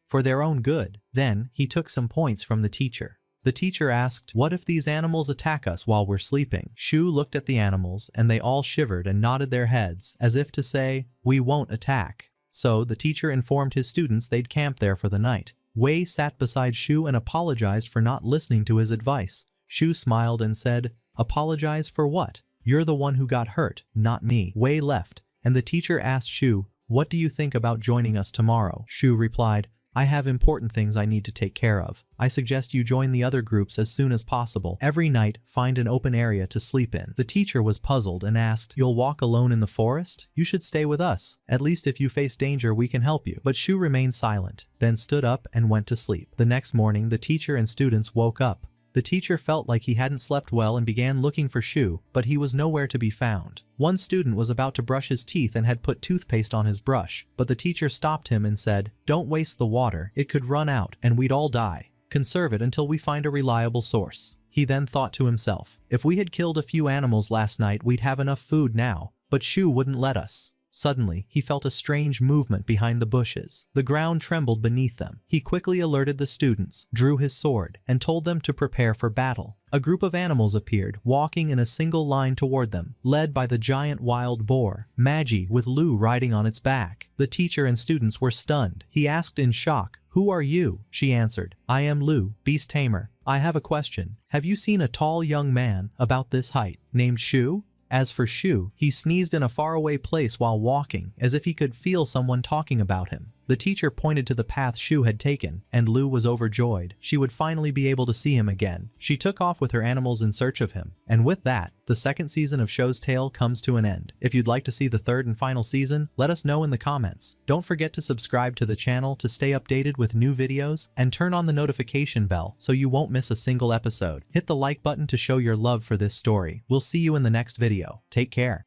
for their own good." Then, he took some points from the teacher. The teacher asked, "What if these animals attack us while we're sleeping?" Shu looked at the animals and they all shivered and nodded their heads, as if to say, "We won't attack." So, the teacher informed his students they'd camp there for the night. Wei sat beside Shu and apologized for not listening to his advice. Shu smiled and said, "Apologize for what? You're the one who got hurt, not me." Wei left, and the teacher asked Shu, "What do you think about joining us tomorrow?" Shu replied, "I have important things I need to take care of. I suggest you join the other groups as soon as possible. Every night, find an open area to sleep in." The teacher was puzzled and asked, "You'll walk alone in the forest? You should stay with us. At least if you face danger, we can help you." But Shu remained silent, then stood up and went to sleep. The next morning, the teacher and students woke up. The teacher felt like he hadn't slept well and began looking for Shu, but he was nowhere to be found. One student was about to brush his teeth and had put toothpaste on his brush, but the teacher stopped him and said, "Don't waste the water, it could run out and we'd all die. Conserve it until we find a reliable source." He then thought to himself, "If we had killed a few animals last night, we'd have enough food now, but Shu wouldn't let us." Suddenly, he felt a strange movement behind the bushes. The ground trembled beneath them. He quickly alerted the students, drew his sword, and told them to prepare for battle. A group of animals appeared, walking in a single line toward them, led by the giant wild boar, Magi, with Lu riding on its back. The teacher and students were stunned. He asked in shock, "Who are you?" She answered, "I am Lu, beast tamer. I have a question. Have you seen a tall young man, about this height, named Shu?" As for Shu, he sneezed in a faraway place while walking, as if he could feel someone talking about him. The teacher pointed to the path Shu had taken, and Lu was overjoyed. She would finally be able to see him again. She took off with her animals in search of him. And with that, the second season of Shou's Tale comes to an end. If you'd like to see the third and final season, let us know in the comments. Don't forget to subscribe to the channel to stay updated with new videos, and turn on the notification bell so you won't miss a single episode. Hit the like button to show your love for this story. We'll see you in the next video. Take care.